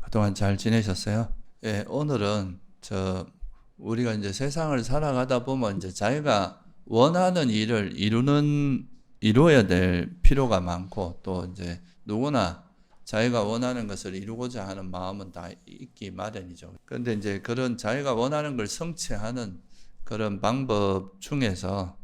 그동안 잘 지내셨어요? 예, 오늘은 우리가 이제 세상을 살아가다 보면 이제 자기가 원하는 일을 이루어야 될 필요가 많고, 또 이제 누구나 자기가 원하는 것을 이루고자 하는 마음은 다 있기 마련이죠. 그런데 이제 그런 자기가 원하는 걸 성취하는 그런 방법 중에서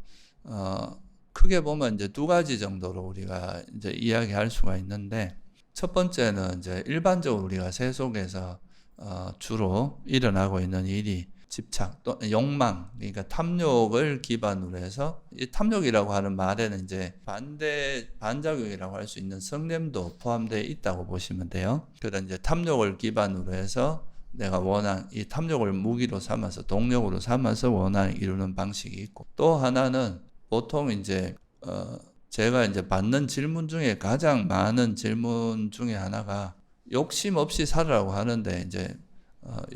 크게 보면 이제 두 가지 정도로 우리가 이제 이야기할 수가 있는데, 첫 번째는 이제 일반적으로 우리가 세속에서 주로 일어나고 있는 일이 집착 또 욕망, 그러니까 탐욕을 기반으로 해서, 이 탐욕이라고 하는 말에는 이제 반작용이라고 할 수 있는 성냄도 포함되어 있다고 보시면 돼요. 그런 이제 탐욕을 기반으로 해서 내가 원한 이 탐욕을 무기로 삼아서 동력으로 삼아서 원한을 이루는 방식이 있고, 또 하나는 보통 이제 제가 이제 받는 질문 중에 가장 많은 질문 중에 하나가 욕심 없이 살으라고 하는데, 이제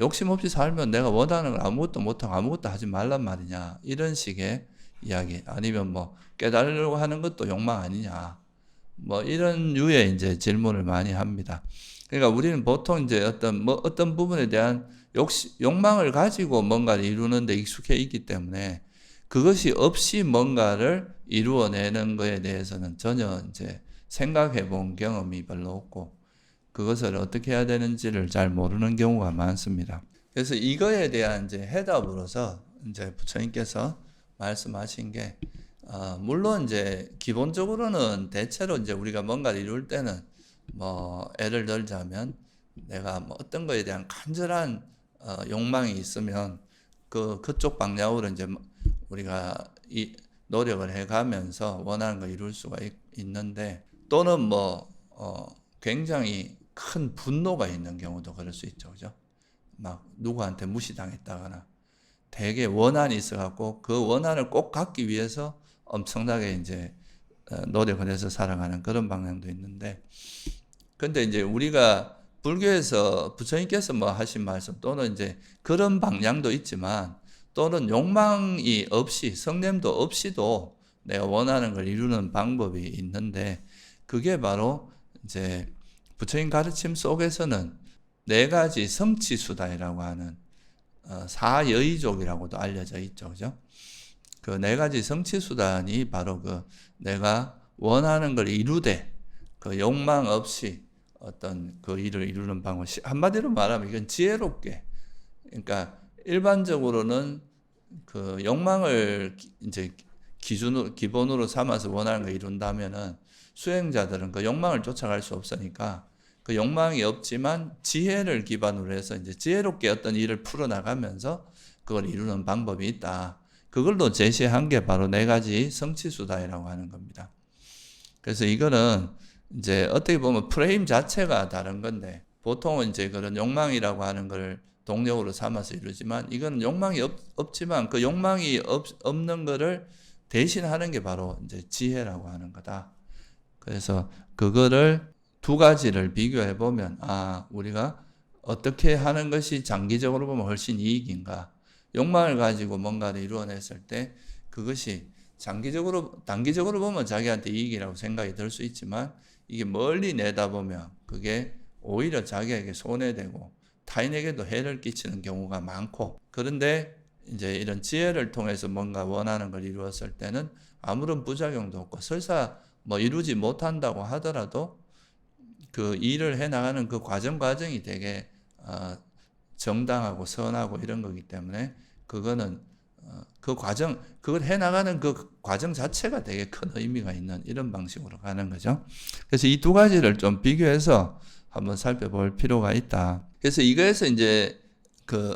욕심 없이 살면 내가 원하는 걸 아무것도 못하고 아무것도 하지 말란 말이냐, 이런 식의 이야기, 아니면 뭐 깨달으려고 하는 것도 욕망 아니냐, 뭐 이런 류의 이제 질문을 많이 합니다. 그러니까 우리는 보통 이제 어떤 부분에 대한 욕망을 가지고 뭔가를 이루는 데 익숙해 있기 때문에, 그것이 없이 뭔가를 이루어내는 것에 대해서는 전혀 이제 생각해 본 경험이 별로 없고, 그것을 어떻게 해야 되는지를 잘 모르는 경우가 많습니다. 그래서 이거에 대한 이제 해답으로서 이제 부처님께서 말씀하신 게, 물론 이제 기본적으로는 대체로 이제 우리가 뭔가를 이룰 때는, 뭐 예를 들자면 내가 뭐 어떤 거에 대한 간절한 욕망이 있으면 그쪽 방향으로 이제 우리가 이 노력을 해가면서 원하는 걸 이룰 수가 있는데, 또는 뭐 굉장히 큰 분노가 있는 경우도 그럴 수 있죠, 그죠? 막 누구한테 무시당했다거나 되게 원한이 있어갖고 그 원한을 꼭 갖기 위해서 엄청나게 이제 노력을 해서 살아가는 그런 방향도 있는데, 근데 이제 우리가 불교에서 부처님께서 뭐 하신 말씀, 또는 이제 그런 방향도 있지만, 또는 욕망이 없이, 성냄도 없이도 내가 원하는 걸 이루는 방법이 있는데, 그게 바로 이제 부처님 가르침 속에서는 네 가지 성취수단이라고 하는 사여의족이라고도 알려져 있죠, 그죠? 그 네 가지 성취수단이 바로 그 내가 원하는 걸 이루되 그 욕망 없이 어떤 그 일을 이루는 방법, 한마디로 말하면 이건 지혜롭게, 그러니까 일반적으로는 그 욕망을 이제 기본으로 삼아서 원하는 걸 이룬다면은 수행자들은 그 욕망을 쫓아갈 수 없으니까, 그 욕망이 없지만 지혜를 기반으로 해서 이제 지혜롭게 어떤 일을 풀어나가면서 그걸 이루는 방법이 있다. 그걸로 제시한 게 바로 네 가지 성취수단이라고 하는 겁니다. 그래서 이거는 이제 어떻게 보면 프레임 자체가 다른 건데, 보통은 이제 그런 욕망이라고 하는 걸 동력으로 삼아서 이루지만, 이거는 욕망이 없지만 그 욕망이 없는 거를 대신하는 게 바로 이제 지혜라고 하는 거다. 그래서 그거를 두 가지를 비교해 보면, 우리가 어떻게 하는 것이 장기적으로 보면 훨씬 이익인가. 욕망을 가지고 뭔가를 이루어냈을 때 그것이 단기적으로 보면 자기한테 이익이라고 생각이 들 수 있지만, 이게 멀리 내다보면 그게 오히려 자기에게 손해되고 타인에게도 해를 끼치는 경우가 많고, 그런데 이제 이런 지혜를 통해서 뭔가 원하는 걸 이루었을 때는 아무런 부작용도 없고, 설사 뭐 이루지 못한다고 하더라도 그 일을 해나가는 그 과정이 되게 정당하고 선하고 이런 거기 때문에, 그거는 그걸 해나가는 그 과정 자체가 되게 큰 의미가 있는 이런 방식으로 가는 거죠. 그래서 이 두 가지를 좀 비교해서 한번 살펴볼 필요가 있다. 그래서 이거에서 이제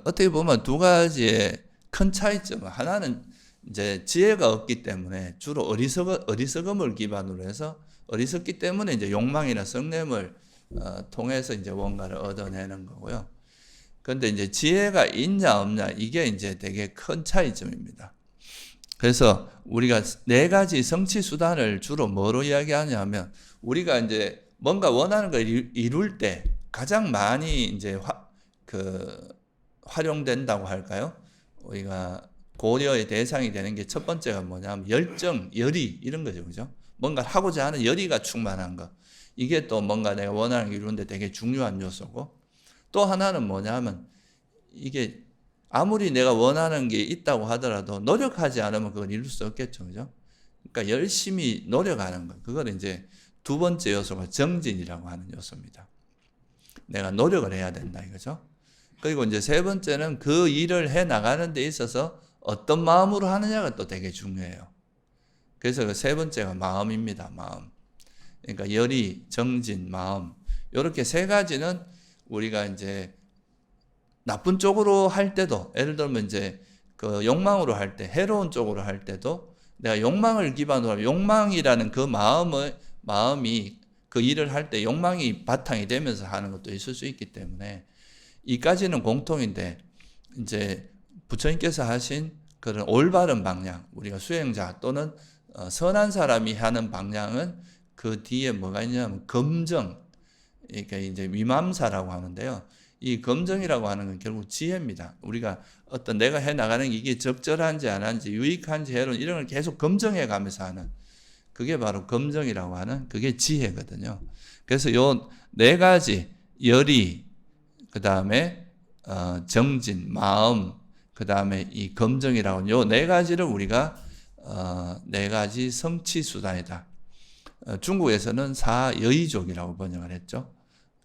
어떻게 보면 두 가지의 큰 차이점, 하나는 이제 지혜가 없기 때문에 주로 어리석음을 기반으로 해서, 어리석기 때문에 이제 욕망이나 성냄을 통해서 이제 뭔가를 얻어내는 거고요. 그런데 이제 지혜가 있냐 없냐, 이게 이제 되게 큰 차이점입니다. 그래서 우리가 네 가지 성취 수단을 주로 뭐로 이야기하냐면, 우리가 이제 뭔가 원하는 걸 이룰 때 가장 많이 이제 활용된다고 할까요? 우리가 고려의 대상이 되는 게 첫 번째가 뭐냐면 열의 이런 거죠, 그죠? 뭔가 하고자 하는 열의가 충만한 거. 이게 또 뭔가 내가 원하는 걸 이루는데 되게 중요한 요소고, 또 하나는 뭐냐면 이게 아무리 내가 원하는 게 있다고 하더라도 노력하지 않으면 그걸 이룰 수 없겠죠. 그죠? 그러니까 열심히 노력하는 것. 그걸 이제 두 번째 요소가 정진이라고 하는 요소입니다. 내가 노력을 해야 된다 이거죠. 그리고 이제 세 번째는 그 일을 해 나가는 데 있어서 어떤 마음으로 하느냐가 또 되게 중요해요. 그래서 그 세 번째가 마음입니다. 마음. 그러니까 열의, 정진, 마음. 이렇게 세 가지는 우리가 이제 나쁜 쪽으로 할 때도, 예를 들면 이제 그 욕망으로 할 때, 해로운 쪽으로 할 때도 내가 욕망을 기반으로 하면 욕망이라는 그 마음이 그 일을 할 때 욕망이 바탕이 되면서 하는 것도 있을 수 있기 때문에 이까지는 공통인데 이제 부처님께서 하신 그런 올바른 방향, 우리가 수행자 또는 선한 사람이 하는 방향은 그 뒤에 뭐가 있냐면 검정, 그러니까 이제 위맘사라고 하는데요. 이 검정이라고 하는 건 결국 지혜입니다. 우리가 어떤 내가 해 나가는 게 이게 적절한지 안 한지 유익한지 해로운 이런 걸 계속 검증해 가면서 하는 그게 바로 검정이라고 하는 그게 지혜거든요. 그래서 요 네 가지 열의, 그 다음에 정진, 마음, 그 다음에 이 검정이라고 요 네 가지를 우리가 네 가지 성취수단이다. 중국에서는 사여의족이라고 번역을 했죠.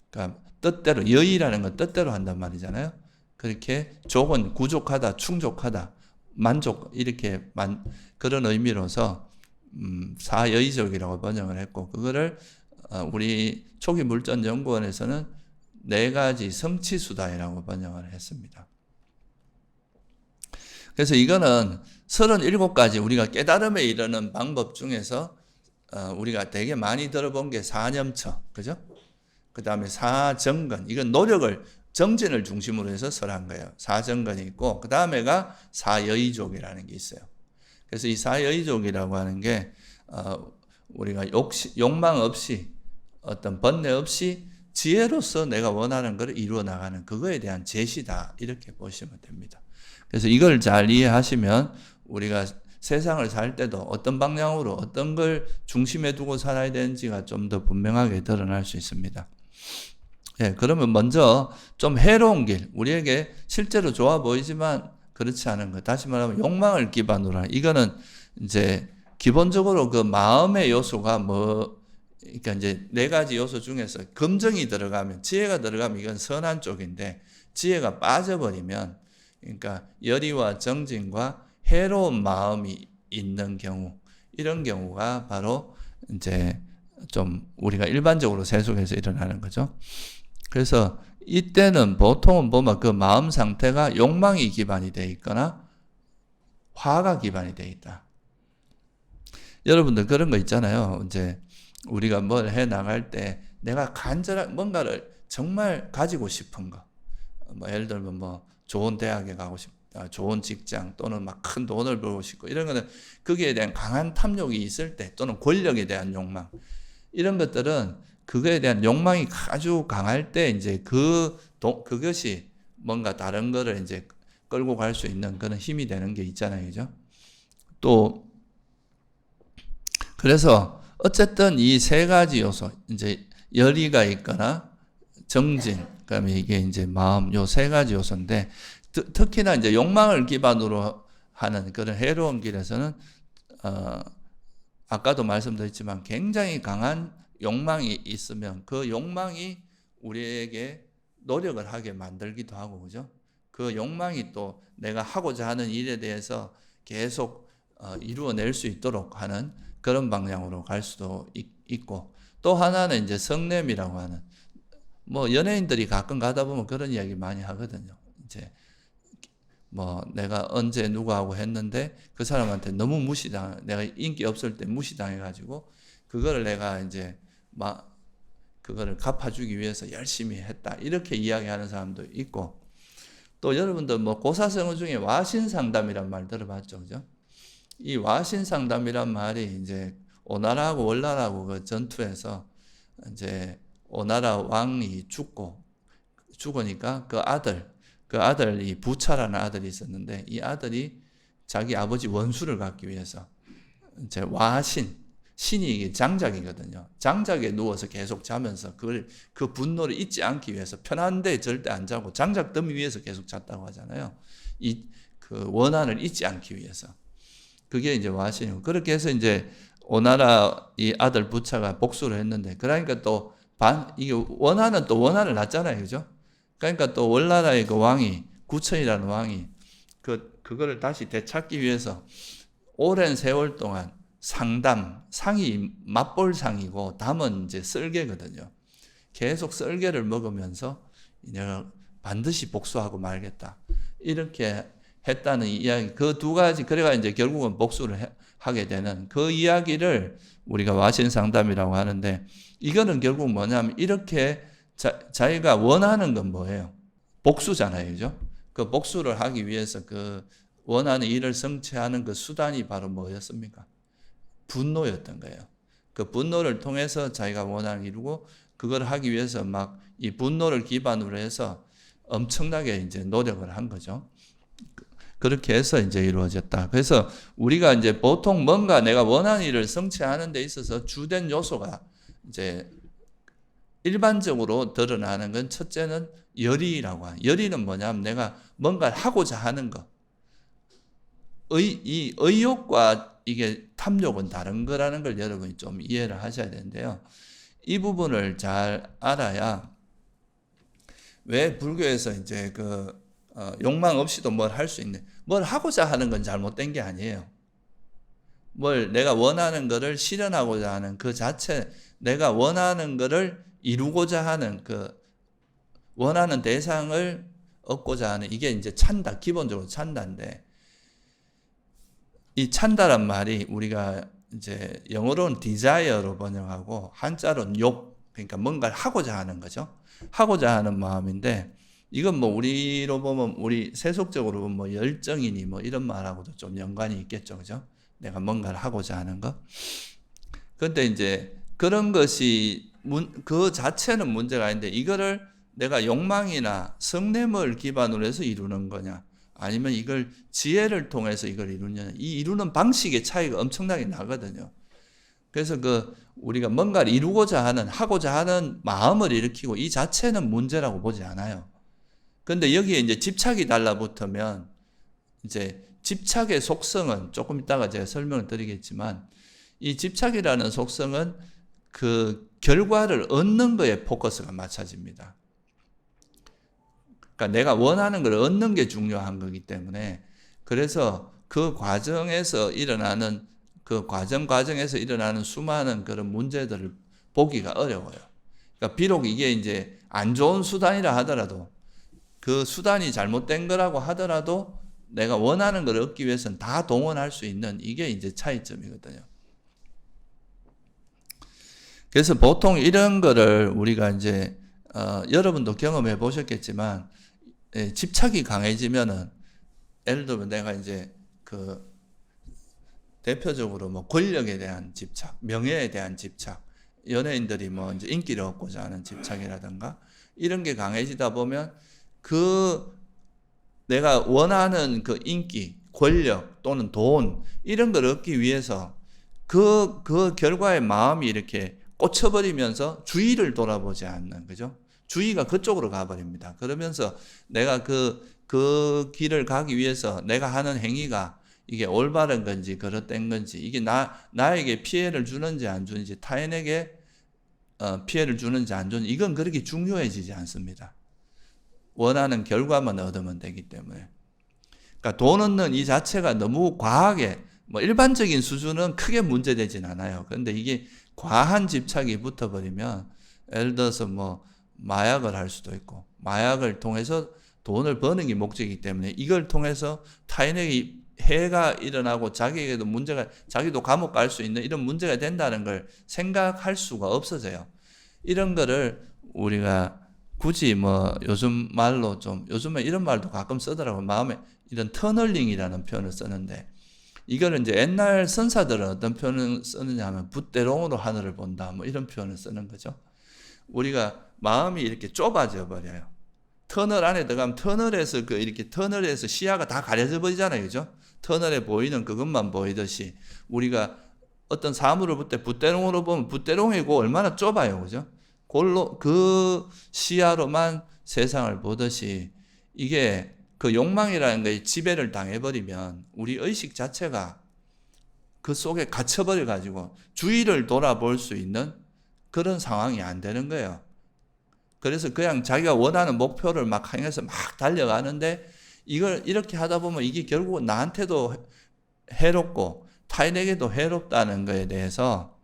그러니까 뜻대로 여의라는 건 뜻대로 한단 말이잖아요. 그렇게 족은 구족하다, 충족하다, 만족 이렇게 그런 의미로서 사여의족이라고 번역을 했고 그거를 우리 초기 물전 연구원에서는 네 가지 성취수단이라고 번역을 했습니다. 그래서 이거는 37가지 우리가 깨달음에 이르는 방법 중에서 우리가 되게 많이 들어본 게 사념처, 그죠? 그 다음에 사정근, 이건 노력을, 정진을 중심으로 해서 설한 거예요. 사정근이 있고, 그 다음에가 사여의족이라는 게 있어요. 그래서 이 사여의족이라고 하는 게, 우리가 욕망 없이, 어떤 번뇌 없이 지혜로서 내가 원하는 것을 이루어 나가는 그거에 대한 제시다. 이렇게 보시면 됩니다. 그래서 이걸 잘 이해하시면 우리가 세상을 살 때도 어떤 방향으로 어떤 걸 중심에 두고 살아야 되는지가 좀 더 분명하게 드러날 수 있습니다. 예, 그러면 먼저 좀 해로운 길, 우리에게 실제로 좋아 보이지만 그렇지 않은 것. 다시 말하면 욕망을 기반으로 하는, 이거는 이제 기본적으로 그 마음의 요소가 그러니까 이제 네 가지 요소 중에서 검정이 들어가면, 지혜가 들어가면 이건 선한 쪽인데, 지혜가 빠져버리면, 그러니까 열의와 정진과 해로운 마음이 있는 경우, 이런 경우가 바로 이제 좀 우리가 일반적으로 세속에서 일어나는 거죠. 그래서 이때는 보통은 보면 그 마음 상태가 욕망이 기반이 되어 있거나 화가 기반이 되어 있다. 여러분들 그런 거 있잖아요. 이제 우리가 뭘 해 나갈 때 내가 간절한 뭔가를 정말 가지고 싶은 거, 예를 들면 좋은 대학에 가고 싶다, 좋은 직장 또는 막 큰 돈을 벌고 싶고 이런 거는 거기에 대한 강한 탐욕이 있을 때 또는 권력에 대한 욕망 이런 것들은 그거에 대한 욕망이 아주 강할 때 이제 그것이 뭔가 다른 거를 이제 끌고 갈 수 있는 그런 힘이 되는 게 있잖아요. 그죠? 또 그래서 어쨌든 이 세 가지 요소 이제 열의가 있거나 정진 그다음에 이게 이제 마음 요 세 가지 요소인데 특히나 이제 욕망을 기반으로 하는 그런 해로운 길에서는 아까도 말씀드렸지만 굉장히 강한 욕망이 있으면 그 욕망이 우리에게 노력을 하게 만들기도 하고 그죠? 그 욕망이 또 내가 하고자 하는 일에 대해서 계속 이루어낼 수 있도록 하는 그런 방향으로 갈 수도 있고 또 하나는 이제 성냄이라고 하는 연예인들이 가끔 가다 보면 그런 이야기 많이 하거든요. 이제 내가 언제 누구하고 했는데 그 사람한테 너무 내가 인기 없을 때 무시당해가지고 그거를 내가 이제 그거를 갚아주기 위해서 열심히 했다. 이렇게 이야기하는 사람도 있고 또 여러분들 고사성어 중에 와신상담이란 말 들어봤죠. 그죠? 이 와신상담이란 말이 이제 오나라하고 월나라하고 그 전투에서 이제 오나라 왕이 죽으니까 그 아들이 부차라는 아들이 있었는데 이 아들이 자기 아버지 원수를 갚기 위해서 이제 와신 신이 이게 장작이거든요. 장작에 누워서 계속 자면서 그 분노를 잊지 않기 위해서 편한데 절대 안 자고 장작 더미 위에서 계속 잤다고 하잖아요. 그 원한을 잊지 않기 위해서. 그게 이제 와신이고, 그렇게 해서 이제 오나라 이 아들 부차가 복수를 했는데, 그러니까 또 이게 원한은 또 원한을 낳잖아요. 그죠? 그러니까 또 월나라의 그 왕이, 구천이라는 왕이 그거를 다시 되찾기 위해서 오랜 세월 동안 상이 맛볼상이고 담은 이제 썰개거든요. 계속 썰개를 먹으면서 내가 반드시 복수하고 말겠다, 이렇게 했다는 이야기, 그 두 가지, 그래가 이제 결국은 복수를 하게 되는 그 이야기를 우리가 와신상담이라고 하는데, 이거는 결국 뭐냐면 이렇게 자기가 원하는 건 뭐예요? 복수잖아요. 그죠? 그 복수를 하기 위해서 그 원하는 일을 성취하는 그 수단이 바로 뭐였습니까? 분노였던 거예요. 그 분노를 통해서 자기가 원하는 걸 이루고, 그걸 하기 위해서 막 이 분노를 기반으로 해서 엄청나게 이제 노력을 한 거죠. 그렇게 해서 이제 이루어졌다. 그래서 우리가 이제 보통 뭔가 내가 원하는 일을 성취하는 데 있어서 주된 요소가 이제 일반적으로 드러나는 건, 첫째는 열의라고 하는, 열의는 뭐냐면 내가 뭔가를 하고자 하는 것. 이 의욕과 이게 탐욕은 다른 거라는 걸 여러분이 좀 이해를 하셔야 되는데요. 이 부분을 잘 알아야, 왜 불교에서 이제 욕망 없이도 뭘 할 수 있는, 뭘 하고자 하는 건 잘못된 게 아니에요. 뭘 내가 원하는 거를 실현하고자 하는 그 자체, 내가 원하는 거를 이루고자 하는 그 원하는 대상을 얻고자 하는, 이게 이제 찬다, 기본적으로 찬다인데, 이 찬다란 말이 우리가 이제 영어로는 desire로 번역하고 한자로는 욕, 그러니까 뭔가를 하고자 하는 거죠. 하고자 하는 마음인데, 이건 뭐 우리로 보면, 우리 세속적으로 보면 뭐 열정이니 뭐 이런 말하고도 좀 연관이 있겠죠. 그죠? 내가 뭔가를 하고자 하는 거. 근데 이제 그런 것이 그 자체는 문제가 아닌데, 이거를 내가 욕망이나 성냄을 기반으로 해서 이루는 거냐, 아니면 이걸 지혜를 통해서 이걸 이루느냐, 이 이루는 방식의 차이가 엄청나게 나거든요. 그래서 우리가 뭔가를 이루고자 하는, 하고자 하는 마음을 일으키고, 이 자체는 문제라고 보지 않아요. 근데 여기에 이제 집착이 달라붙으면, 이제 집착의 속성은 조금 이따가 제가 설명을 드리겠지만, 이 집착이라는 속성은 그 결과를 얻는 거에 포커스가 맞춰집니다. 그러니까 내가 원하는 걸 얻는 게 중요한 거기 때문에, 그래서 그 과정에서 일어나는, 그 과정에서 일어나는 수많은 그런 문제들을 보기가 어려워요. 그러니까 비록 이게 이제 안 좋은 수단이라 하더라도, 그 수단이 잘못된 거라고 하더라도 내가 원하는 걸 얻기 위해서는 다 동원할 수 있는, 이게 이제 차이점이거든요. 그래서 보통 이런 거를 우리가 이제 여러분도 경험해 보셨겠지만, 집착이 강해지면은, 예를 들면 내가 이제 대표적으로 뭐 권력에 대한 집착, 명예에 대한 집착, 연예인들이 뭐 이제 인기를 얻고자 하는 집착이라든가 이런 게 강해지다 보면, 내가 원하는 그 인기, 권력 또는 돈, 이런 걸 얻기 위해서 그 결과에 마음이 이렇게 꽂혀버리면서 주의를 돌아보지 않는, 그죠? 주의가 그쪽으로 가버립니다. 그러면서 내가 그 길을 가기 위해서 내가 하는 행위가 이게 올바른 건지 그릇된 건지, 이게 나에게 피해를 주는지 안 주는지, 타인에게 피해를 주는지 안 주는지, 이건 그렇게 중요해지지 않습니다. 원하는 결과만 얻으면 되기 때문에. 그러니까 돈 얻는 이 자체가 너무 과하게, 뭐 일반적인 수준은 크게 문제되진 않아요. 그런데 이게 과한 집착이 붙어버리면, 예를 들어서 뭐 마약을 할 수도 있고, 마약을 통해서 돈을 버는 게 목적이기 때문에 이걸 통해서 타인에게 해가 일어나고 자기에게도 문제가, 자기도 감옥 갈 수 있는 이런 문제가 된다는 걸 생각할 수가 없어져요. 이런 거를 우리가 굳이 뭐 요즘 말로 좀, 요즘에 이런 말도 가끔 쓰더라고요. 마음에 이런 터널링이라는 표현을 쓰는데, 이거는 이제 옛날 선사들은 어떤 표현을 쓰느냐 하면 붓대롱으로 하늘을 본다, 뭐 이런 표현을 쓰는 거죠. 우리가 마음이 이렇게 좁아져 버려요. 터널 안에 들어가면 터널에서 이렇게 시야가 다 가려져 버리잖아요. 그죠? 터널에 보이는 그것만 보이듯이 우리가 어떤 사물을 볼 때 붓대롱으로 보면 붓대롱이고 얼마나 좁아요. 그죠? 그 시야로만 세상을 보듯이 이게 그 욕망이라는 게 지배를 당해버리면 우리 의식 자체가 그 속에 갇혀버려가지고 주위를 돌아볼 수 있는 그런 상황이 안 되는 거예요. 그래서 그냥 자기가 원하는 목표를 막 향해서 막 달려가는데 이걸 이렇게 하다 보면 이게 결국은 나한테도 해롭고 타인에게도 해롭다는 것에 대해서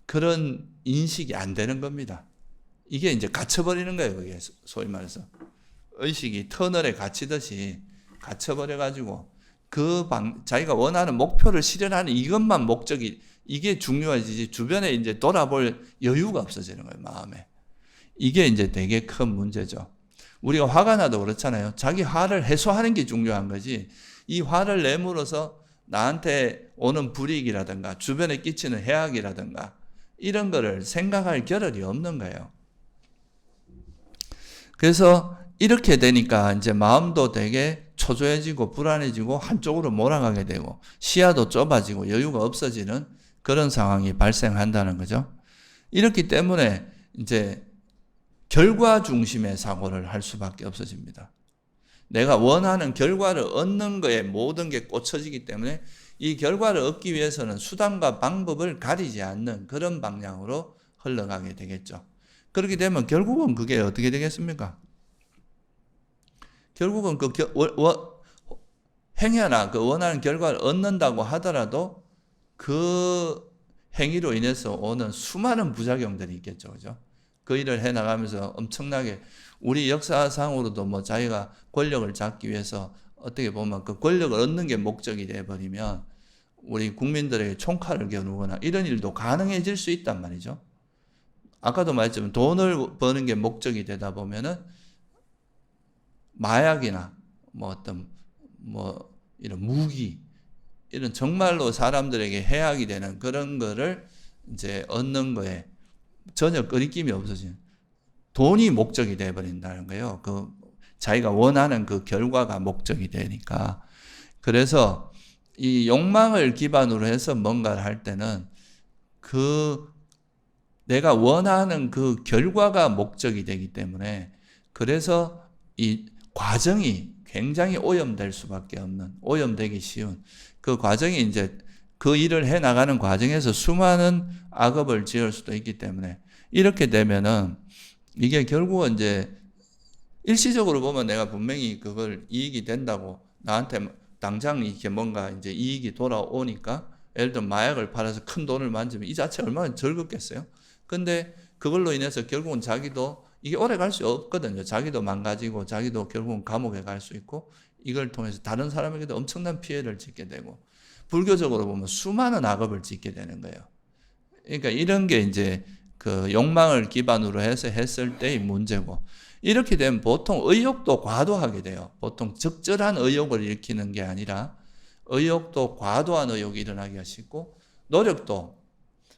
그런 인식이 안 되는 겁니다. 이게 이제 갇혀버리는 거예요. 그게 소위 말해서 의식이 터널에 갇히듯이 갇혀버려가지고 자기가 원하는 목표를 실현하는 이것만 목적이 이게 중요하지 주변에 이제 돌아볼 여유가 없어지는 거예요. 마음에. 이게 이제 되게 큰 문제죠. 우리가 화가 나도 그렇잖아요. 자기 화를 해소하는 게 중요한 거지. 이 화를 내므로서 나한테 오는 불이익이라든가 주변에 끼치는 해악이라든가 이런 거를 생각할 겨를이 없는 거예요. 그래서 이렇게 되니까 이제 마음도 되게 초조해지고 불안해지고 한쪽으로 몰아가게 되고 시야도 좁아지고 여유가 없어지는 그런 상황이 발생한다는 거죠. 이렇기 때문에 이제 결과 중심의 사고를 할 수밖에 없어집니다. 내가 원하는 결과를 얻는 거에 모든 게 꽂혀지기 때문에 이 결과를 얻기 위해서는 수단과 방법을 가리지 않는 그런 방향으로 흘러가게 되겠죠. 그렇게 되면 결국은 그게 어떻게 되겠습니까? 결국은 행여나 그 원하는 결과를 얻는다고 하더라도 그 행위로 인해서 오는 수많은 부작용들이 있겠죠. 그죠? 그 일을 해 나가면서 엄청나게 우리 역사상으로도 뭐 자기가 권력을 잡기 위해서 어떻게 보면 그 권력을 얻는 게 목적이 되어버리면 우리 국민들에게 총칼을 겨누거나 이런 일도 가능해질 수 있단 말이죠. 아까도 말했지만 돈을 버는 게 목적이 되다 보면은 마약이나 뭐 어떤 뭐 이런 무기 이런 정말로 사람들에게 해악이 되는 그런 거를 이제 얻는 거에 전혀 거리낌이 없어지는 돈이 목적이 되어 버린다는 거예요. 그 자기가 원하는 그 결과가 목적이 되니까. 그래서 이 욕망을 기반으로 해서 뭔가를 할 때는 그 내가 원하는 그 결과가 목적이 되기 때문에 그래서 이 과정이 굉장히 오염될 수밖에 없는, 오염되기 쉬운 그 과정이 이제 그 일을 해 나가는 과정에서 수많은 악업을 지을 수도 있기 때문에 이렇게 되면은 이게 결국은 이제 일시적으로 보면 내가 분명히 그걸 이익이 된다고 나한테 당장 이렇게 뭔가 이제 이익이 돌아오니까 예를 들어 마약을 팔아서 큰 돈을 만지면 이 자체 얼마나 즐겁겠어요? 근데 그걸로 인해서 결국은 자기도 이게 오래 갈 수 없거든요. 자기도 망가지고 자기도 결국은 감옥에 갈 수 있고 이걸 통해서 다른 사람에게도 엄청난 피해를 짓게 되고 불교적으로 보면 수많은 악업을 짓게 되는 거예요. 그러니까 이런 게 이제 그 욕망을 기반으로 해서 했을 때의 문제고 이렇게 되면 보통 의욕도 과도하게 돼요. 보통 적절한 의욕을 일으키는 게 아니라 의욕도 과도한 의욕이 일어나기가 쉽고 노력도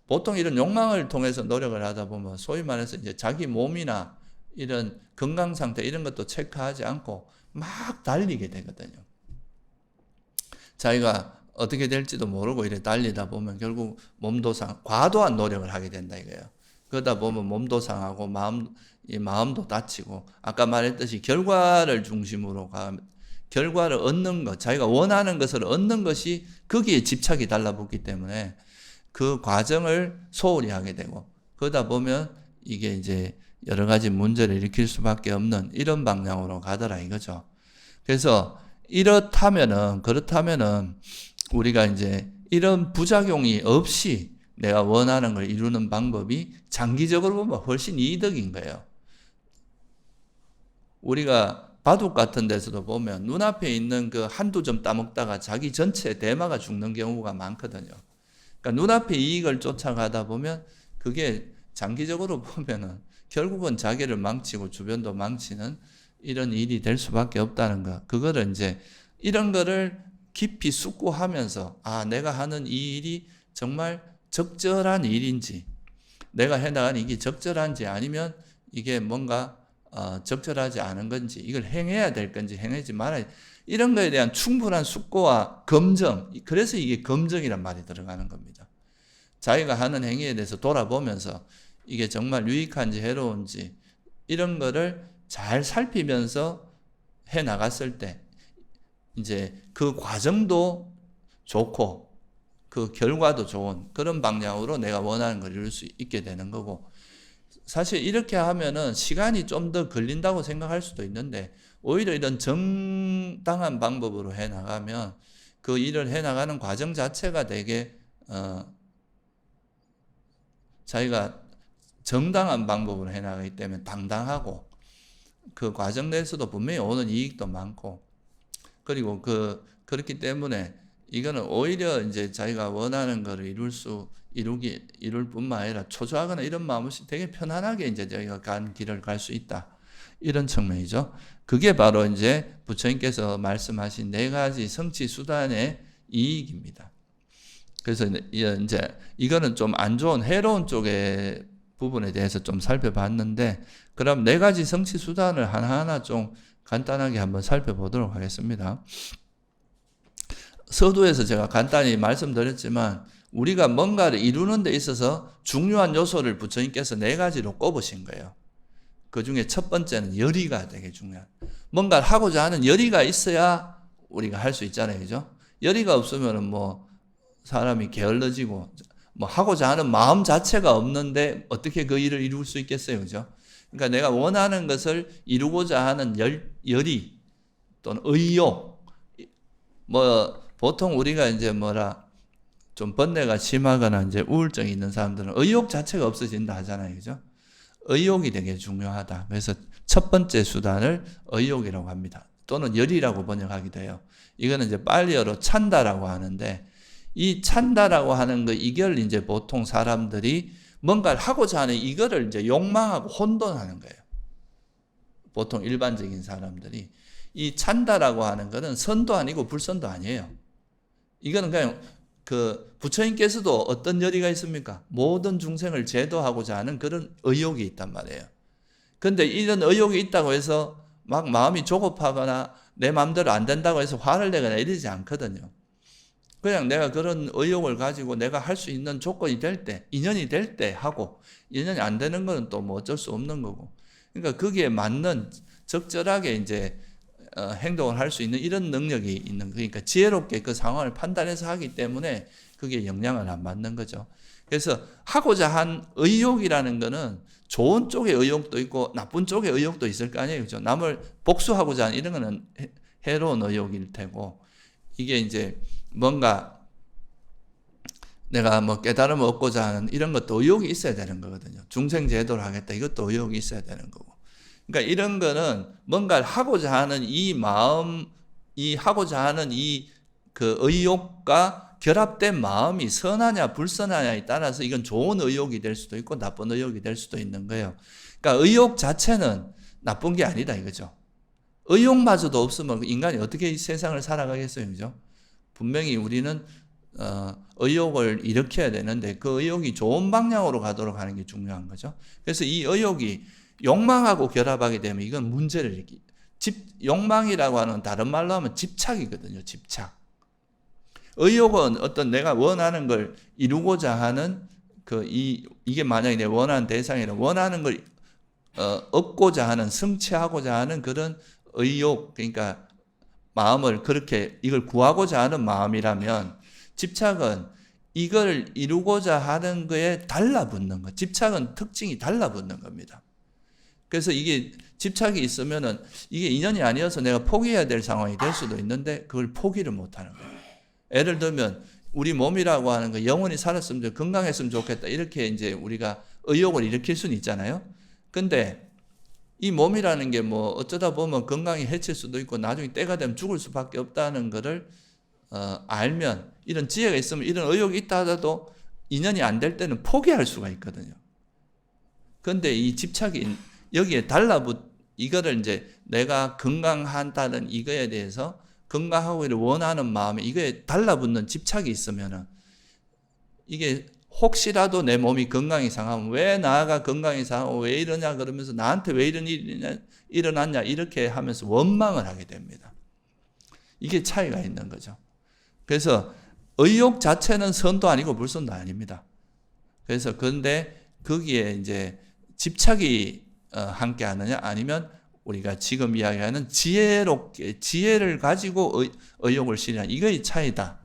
보통 이런 욕망을 통해서 노력을 하다 보면 소위 말해서 이제 자기 몸이나 이런 건강 상태 이런 것도 체크하지 않고 막 달리게 되거든요. 자기가 어떻게 될지도 모르고 이렇게 달리다 보면 결국 몸도 과도한 노력을 하게 된다 이거예요. 그러다 보면 몸도 상하고 마음도 다치고 아까 말했듯이 결과를 중심으로 결과를 얻는 것, 자기가 원하는 것을 얻는 것이 거기에 집착이 달라붙기 때문에 그 과정을 소홀히 하게 되고 그러다 보면 이게 이제 여러 가지 문제를 일으킬 수밖에 없는 이런 방향으로 가더라 이거죠. 그래서 그렇다면은 우리가 이제 이런 부작용이 없이 내가 원하는 걸 이루는 방법이 장기적으로 보면 훨씬 이득인 거예요. 우리가 바둑 같은 데서도 보면 눈앞에 있는 그 한두 점 따먹다가 자기 전체 대마가 죽는 경우가 많거든요. 그러니까 눈앞에 이익을 쫓아가다 보면 그게 장기적으로 보면은 결국은 자기를 망치고 주변도 망치는 이런 일이 될 수밖에 없다는 거. 그거를 이제 이런 거를 깊이 숙고하면서 내가 하는 이 일이 정말 적절한 일인지 내가 해나가는 이게 적절한지 아니면 이게 뭔가 적절하지 않은 건지 이걸 행해야 될 건지 행하지 말아야 이런 거에 대한 충분한 숙고와 검증 그래서 이게 검증이란 말이 들어가는 겁니다. 자기가 하는 행위에 대해서 돌아보면서 이게 정말 유익한지 해로운지 이런 거를 잘 살피면서 해 나갔을 때 이제 그 과정도 좋고 그 결과도 좋은 그런 방향으로 내가 원하는 걸 이룰 수 있게 되는 거고, 사실 이렇게 하면은 시간이 좀 더 걸린다고 생각할 수도 있는데 오히려 이런 정당한 방법으로 해 나가면 그 일을 해 나가는 과정 자체가 되게 자기가 정당한 방법으로 해 나가기 때문에 당당하고 그 과정 내에서도 분명히 오는 이익도 많고, 그리고 그렇기 때문에 이거는 오히려 이제 자기가 원하는 거를 이룰 뿐만 아니라 초조하거나 이런 마음 없이 되게 편안하게 이제 자기가 간 길을 갈 수 있다. 이런 측면이죠. 그게 바로 이제 부처님께서 말씀하신 4가지 성취 수단의 이익입니다. 그래서 이제 이거는 좀 안 좋은 해로운 쪽의 부분에 대해서 좀 살펴봤는데, 그럼 4가지 성취 수단을 하나하나 좀 간단하게 한번 살펴보도록 하겠습니다. 서두에서 제가 간단히 말씀드렸지만 우리가 뭔가를 이루는 데 있어서 중요한 요소를 부처님께서 4가지로 꼽으신 거예요. 그 중에 첫 번째는 열의가 되게 중요한, 뭔가를 하고자 하는 열의가 있어야 우리가 할 수 있잖아요. 그죠? 열의가 없으면 뭐 사람이 게을러지고 뭐 하고자 하는 마음 자체가 없는데 어떻게 그 일을 이룰 수 있겠어요. 그죠? 그러니까 내가 원하는 것을 이루고자 하는 열의 또는 의욕, 뭐 보통 우리가 이제 좀 번뇌가 심하거나 이제 우울증이 있는 사람들은 의욕 자체가 없어진다 하잖아요. 그죠? 의욕이 되게 중요하다. 그래서 첫 번째 수단을 의욕이라고 합니다. 또는 열이라고 번역하기도 해요. 이거는 이제 빨리어로 찬다라고 하는데, 이 찬다라고 하는 거 이걸 이제 보통 사람들이 뭔가를 하고자 하는 이거를 이제 욕망하고 혼돈하는 거예요. 보통 일반적인 사람들이 이 찬다라고 하는 거는 선도 아니고 불선도 아니에요. 이거는 그냥 부처님께서도 어떤 열의가 있습니까? 모든 중생을 제도하고자 하는 그런 의욕이 있단 말이에요. 근데 이런 의욕이 있다고 해서 막 마음이 조급하거나 내 마음대로 안 된다고 해서 화를 내거나 이러지 않거든요. 그냥 내가 그런 의욕을 가지고 내가 할 수 있는 조건이 될 때, 인연이 될 때 하고, 인연이 안 되는 거는 또 뭐 어쩔 수 없는 거고. 그러니까 거기에 맞는 적절하게 이제 행동을 할 수 있는 이런 능력이 있는, 그러니까 지혜롭게 그 상황을 판단해서 하기 때문에 그게 영향을 안 받는 거죠. 그래서 하고자 한 의욕이라는 거는 좋은 쪽의 의욕도 있고 나쁜 쪽의 의욕도 있을 거 아니에요. 그죠? 남을 복수하고자 하는 이런 거는 해로운 의욕일 테고, 이게 이제 뭔가 내가 뭐 깨달음을 얻고자 하는 이런 것도 의욕이 있어야 되는 거거든요. 중생 제도를 하겠다. 이것도 의욕이 있어야 되는 거고. 그러니까 이런 거는 뭔가를 하고자 하는 이 마음, 이 하고자 하는 그 의욕과 결합된 마음이 선하냐 불선하냐에 따라서 이건 좋은 의욕이 될 수도 있고 나쁜 의욕이 될 수도 있는 거예요. 그러니까 의욕 자체는 나쁜 게 아니다 이거죠. 의욕마저도 없으면 인간이 어떻게 이 세상을 살아가겠어요. 그죠? 분명히 우리는 의욕을 일으켜야 되는데 그 의욕이 좋은 방향으로 가도록 하는 게 중요한 거죠. 그래서 이 의욕이 욕망하고 결합하게 되면 이건 문제를 일으키. 욕망이라고 하는 다른 말로 하면 집착이거든요. 집착. 의욕은 어떤 내가 원하는 걸 이루고자 하는 이게 만약에 내 원하는 대상이라 원하는 걸 얻고자 하는, 성취하고자 하는 그런 의욕, 그러니까 마음을 그렇게 이걸 구하고자 하는 마음이라면, 집착은 이걸 이루고자 하는 거에 달라붙는 거. 집착은 특징이 달라붙는 겁니다. 그래서 이게 집착이 있으면은 이게 인연이 아니어서 내가 포기해야 될 상황이 될 수도 있는데 그걸 포기를 못 하는 거예요. 예를 들면 우리 몸이라고 하는 거 영원히 살았으면 좋겠다, 건강했으면 좋겠다, 이렇게 이제 우리가 의욕을 일으킬 수는 있잖아요. 근데 이 몸이라는 게 뭐 어쩌다 보면 건강이 해칠 수도 있고 나중에 때가 되면 죽을 수밖에 없다는 거를 알면, 이런 지혜가 있으면 이런 의욕이 있다 하더라도 인연이 안 될 때는 포기할 수가 있거든요. 근데 이 집착이 여기에 이거를 이제 내가 건강한다는 이거에 대해서 건강하기를 원하는 마음에 이거에 달라붙는 집착이 있으면은 이게 혹시라도 내 몸이 건강이 상하면 왜 나가 건강이 상하고 왜 이러냐 그러면서 나한테 왜 이런 일이 일어났냐 이렇게 하면서 원망을 하게 됩니다. 이게 차이가 있는 거죠. 그래서 의욕 자체는 선도 아니고 불선도 아닙니다. 그래서 그런데 거기에 이제 집착이 함께 하느냐 아니면 우리가 지금 이야기하는 지혜롭게 지혜를 가지고 의욕을 실현하는 이거의 차이다.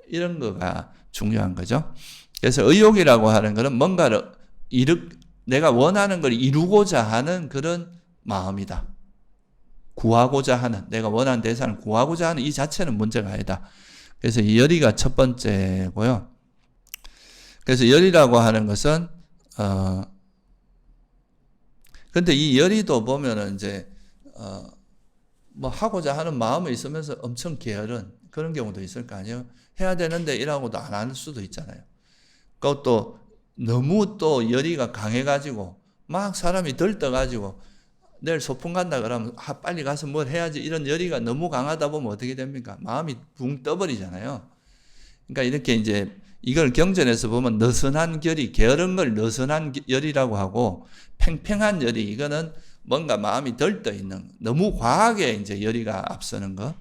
이런 거가 중요한 거죠. 그래서 의욕이라고 하는 것은 뭔가를 내가 원하는 걸 이루고자 하는 그런 마음이다. 구하고자 하는, 내가 원하는 대상을 구하고자 하는 이 자체는 문제가 아니다. 그래서 이 열의가 첫 번째고요. 그래서 열의라고 하는 것은 근데 이 열의도 보면은 이제 뭐 하고자 하는 마음이 있으면서 엄청 게으른 그런 경우도 있을 거 아니에요. 해야 되는데 이라고도 안 할 수도 있잖아요. 그것도 너무 또 열의가 강해가지고 막 사람이 들떠가지고 내일 소풍 간다 그러면 빨리 가서 뭘 해야지 이런 열의가 너무 강하다 보면 어떻게 됩니까? 마음이 붕 떠버리잖아요. 그러니까 이렇게 이제 이걸 경전에서 보면 느슨한 결의, 게으른 걸 느슨한 열이라고 하고 팽팽한 열의, 이거는 뭔가 마음이 들떠 있는, 너무 과하게 이제 열의가 앞서는 거.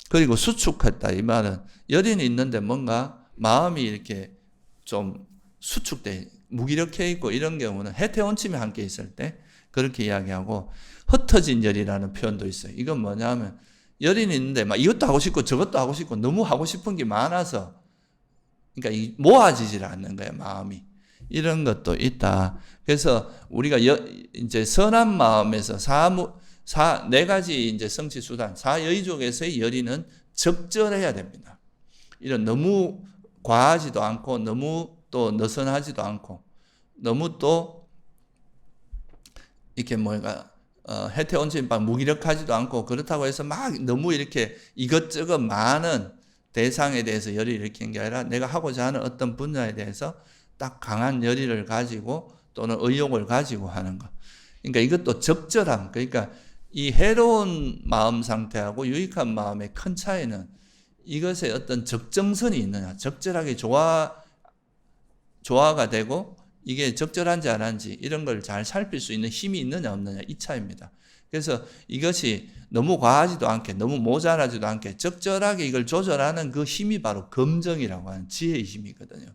그리고 수축했다. 이 말은 열의는 있는데 뭔가 마음이 이렇게 좀 수축돼, 무기력해 있고 이런 경우는 해태원침이 함께 있을 때 그렇게 이야기하고 흩어진 열이라는 표현도 있어요. 이건 뭐냐면 열의는 있는데 막 이것도 하고 싶고 저것도 하고 싶고 너무 하고 싶은 게 많아서 그러니까 모아지질 않는 거예요, 마음이. 이런 것도 있다. 그래서 우리가 이제 선한 마음에서 네 가지 이제 성취 수단, 사여의족에서의 열의는 적절해야 됩니다. 이런 너무 과하지도 않고 너무 또 느슨하지도 않고 너무 또 이렇게 뭐가 해태원침방 무기력하지도 않고 그렇다고 해서 막 너무 이렇게 이것저것 많은 대상에 대해서 열의를 일으키는 게 아니라 내가 하고자 하는 어떤 분야에 대해서 딱 강한 열의를 가지고 또는 의욕을 가지고 하는 것. 그러니까 이것도 적절함. 그러니까 이 해로운 마음 상태하고 유익한 마음의 큰 차이는 이것에 어떤 적정선이 있느냐, 적절하게 조화가 되고 이게 적절한지 안 한지 이런 걸 잘 살필 수 있는 힘이 있느냐 없느냐 이 차이입니다. 그래서 이것이 너무 과하지도 않게 너무 모자라지도 않게 적절하게 이걸 조절하는 그 힘이 바로 검정이라고 하는 지혜의 힘이거든요.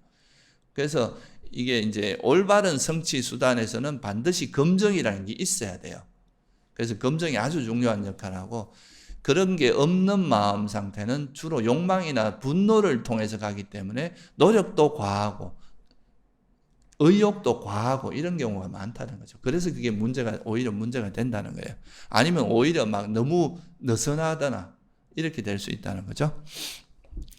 그래서 이게 이제 올바른 성취 수단에서는 반드시 검정이라는 게 있어야 돼요. 그래서 검정이 아주 중요한 역할을 하고 그런 게 없는 마음 상태는 주로 욕망이나 분노를 통해서 가기 때문에 노력도 과하고 의욕도 과하고 이런 경우가 많다는 거죠. 그래서 그게 오히려 문제가 된다는 거예요. 아니면 오히려 막 너무 느슨하거나 이렇게 될 수 있다는 거죠.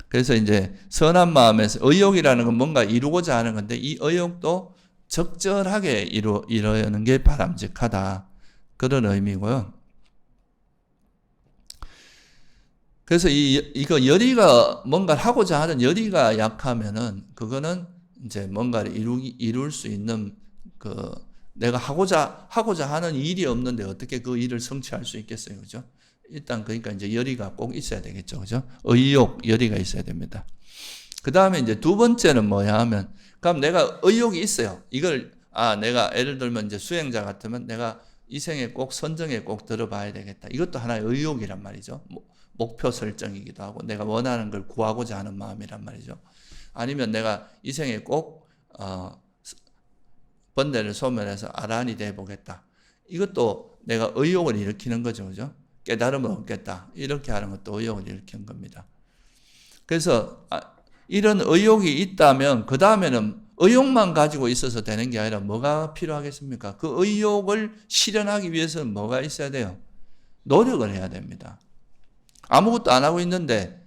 그래서 이제 선한 마음에서 의욕이라는 건 뭔가 이루고자 하는 건데 이 의욕도 적절하게 이루는 게 바람직하다. 그런 의미고요. 그래서 이거 열의가 뭔가를 하고자 하는 열의가 약하면은 그거는 이제 뭔가를 이룰 수 있는 내가 하고자 하는 일이 없는데 어떻게 그 일을 성취할 수 있겠어요, 그죠? 일단 그러니까 이제 열의가 꼭 있어야 되겠죠, 그죠? 의욕, 열의가 있어야 됩니다. 그 다음에 이제 두 번째는 뭐야 하면, 그럼 내가 의욕이 있어요. 내가 예를 들면 이제 수행자 같으면 내가 이 생에 꼭 선정에 꼭 들어봐야 되겠다. 이것도 하나의 의욕이란 말이죠. 목표 설정이기도 하고 내가 원하는 걸 구하고자 하는 마음이란 말이죠. 아니면 내가 이 생에 꼭 번뇌를 소멸해서 아라한이 되어보겠다. 이것도 내가 의욕을 일으키는 거죠. 그죠? 깨달음을 얻겠다. 이렇게 하는 것도 의욕을 일으키는 겁니다. 그래서 이런 의욕이 있다면 그 다음에는 의욕만 가지고 있어서 되는 게 아니라 뭐가 필요하겠습니까? 그 의욕을 실현하기 위해서는 뭐가 있어야 돼요? 노력을 해야 됩니다. 아무것도 안 하고 있는데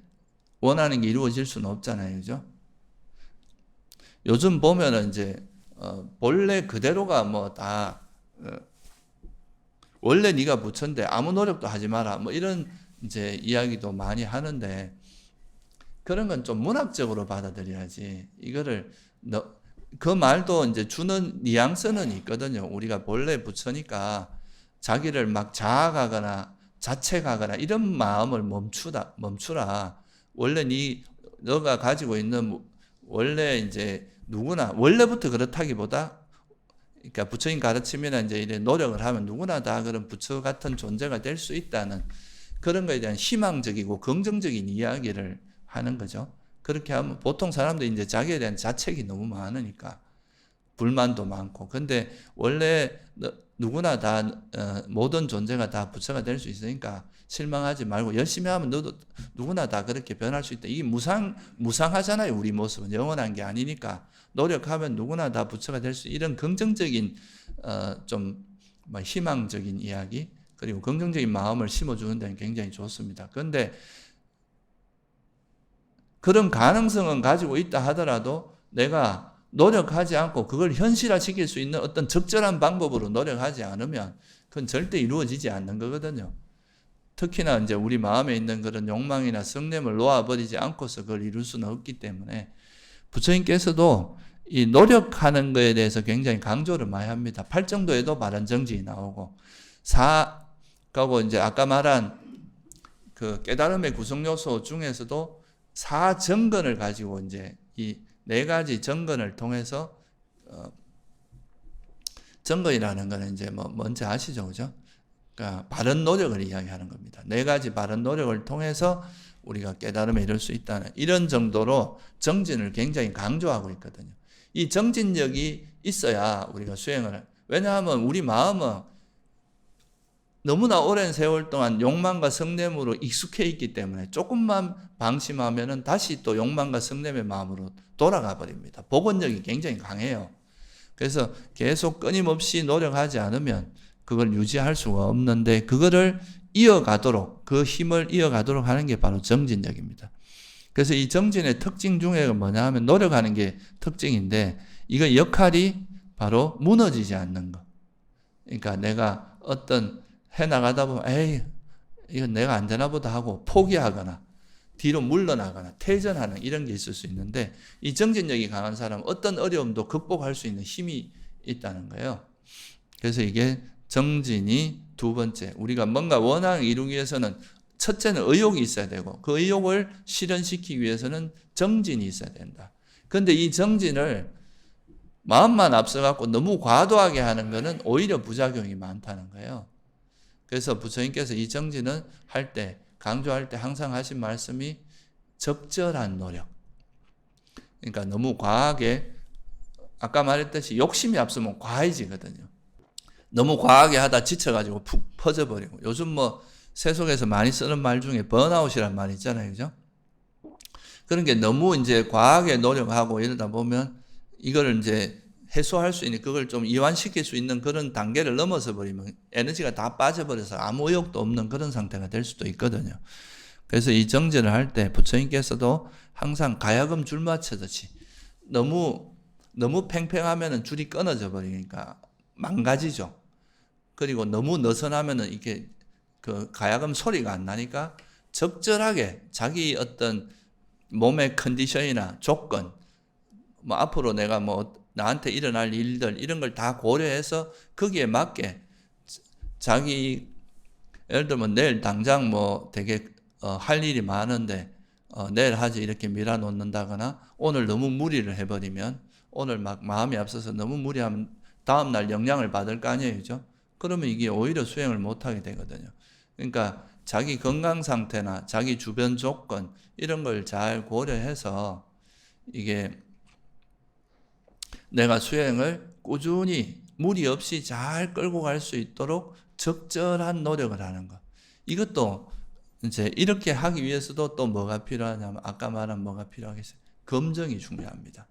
원하는 게 이루어질 수는 없잖아요. 그죠? 요즘 보면은 이제 본래 그대로가 뭐 다 원래 네가 부처인데 아무 노력도 하지 마라. 뭐 이런 이제 이야기도 많이 하는데 그런 건 좀 문학적으로 받아들여야지. 이거를 그 말도 이제 주는 뉘앙스는 있거든요. 우리가 본래 부처니까 자기를 막 자학하거나 자책하거나 이런 마음을 멈추라. 원래 너가 가지고 있는 원래 이제 누구나 원래부터 그렇다기보다 그러니까 부처님 가르치면 이제 이래 노력을 하면 누구나 다 그런 부처 같은 존재가 될 수 있다는 그런 거에 대한 희망적이고 긍정적인 이야기를 하는 거죠. 그렇게 하면 보통 사람들이 이제 자기에 대한 자책이 너무 많으니까 불만도 많고. 근데 원래 누구나 다 모든 존재가 다 부처가 될 수 있으니까 실망하지 말고 열심히 하면 누구나 다 그렇게 변할 수 있다. 이게 무상하잖아요. 우리 모습은 영원한 게 아니니까 노력하면 누구나 다 부처가 될 수 이런 긍정적인 좀 희망적인 이야기 그리고 긍정적인 마음을 심어주는 데는 굉장히 좋습니다. 그런데 그런 가능성은 가지고 있다 하더라도 내가 노력하지 않고 그걸 현실화시킬 수 있는 어떤 적절한 방법으로 노력하지 않으면 그건 절대 이루어지지 않는 거거든요. 특히나 이제 우리 마음에 있는 그런 욕망이나 성냄을 놓아버리지 않고서 그걸 이룰 수는 없기 때문에 부처님께서도 이 노력하는 것에 대해서 굉장히 강조를 많이 합니다. 팔정도에도 바른정진이 나오고 그리고 이제 아까 말한 그 깨달음의 구성 요소 중에서도 사정건을 가지고 이제 이 네 가지 정건을 통해서 정건이라는 거는 이제 뭔지 아시죠, 그죠? 그러니까 바른 노력을 이야기하는 겁니다. 네 가지 바른 노력을 통해서 우리가 깨달음에 이를 수 있다는 이런 정도로 정진을 굉장히 강조하고 있거든요. 이 정진력이 있어야 우리가 수행을 왜냐하면 우리 마음은 너무나 오랜 세월 동안 욕망과 성냄으로 익숙해 있기 때문에 조금만 방심하면은 다시 또 욕망과 성냄의 마음으로 돌아가 버립니다. 복원력이 굉장히 강해요. 그래서 계속 끊임없이 노력하지 않으면 그걸 유지할 수가 없는데 그거를 이어가도록 그 힘을 이어가도록 하는 게 바로 정진력입니다. 그래서 이 정진의 특징 중에 뭐냐 하면 노력하는 게 특징인데 이거 역할이 바로 무너지지 않는 거. 그러니까 내가 어떤 해나가다 보면 에이 이건 내가 안 되나 보다 하고 포기하거나 뒤로 물러나거나 퇴전하는 이런 게 있을 수 있는데 이 정진력이 강한 사람은 어떤 어려움도 극복할 수 있는 힘이 있다는 거예요. 그래서 이게 정진이 두 번째 우리가 뭔가 원앙을 이루기 위해서는 첫째는 의욕이 있어야 되고 그 의욕을 실현시키기 위해서는 정진이 있어야 된다. 그런데 이 정진을 마음만 앞서갖고 너무 과도하게 하는 것은 오히려 부작용이 많다는 거예요. 그래서 부처님께서 이 정진은 할 때, 강조할 때 항상 하신 말씀이 적절한 노력. 그러니까 너무 과하게, 아까 말했듯이 욕심이 앞서면 과해지거든요. 너무 과하게 하다 지쳐가지고 푹 퍼져버리고. 요즘 세속에서 많이 쓰는 말 중에 번아웃이란 말 있잖아요. 그죠? 그런 게 너무 이제 과하게 노력하고 이러다 보면 이거를 이제 해소할 수 있는 그걸 좀 이완시킬 수 있는 그런 단계를 넘어서 버리면 에너지가 다 빠져버려서 아무 의욕도 없는 그런 상태가 될 수도 있거든요. 그래서 이 정진을 할 때 부처님께서도 항상 가야금 줄 맞추듯이 너무 팽팽하면은 줄이 끊어져 버리니까 망가지죠. 그리고 너무 느슨하면은 이게 그 가야금 소리가 안 나니까 적절하게 자기 어떤 몸의 컨디션이나 조건 앞으로 내가 나한테 일어날 일들 이런 걸 다 고려해서 거기에 맞게 자기 예를 들면 내일 당장 되게 할 일이 많은데 내일 하지 이렇게 밀어놓는다거나 오늘 너무 무리를 해버리면 오늘 막 마음이 앞서서 너무 무리하면 다음날 영향을 받을 거 아니에요, 그죠? 그러면 이게 오히려 수행을 못하게 되거든요. 그러니까 자기 건강 상태나 자기 주변 조건 이런 걸 잘 고려해서 이게 내가 수행을 꾸준히 무리 없이 잘 끌고 갈 수 있도록 적절한 노력을 하는 것. 이것도 이제 이렇게 하기 위해서도 또 뭐가 필요하냐면 아까 말한 뭐가 필요하겠어요? 검증이 중요합니다.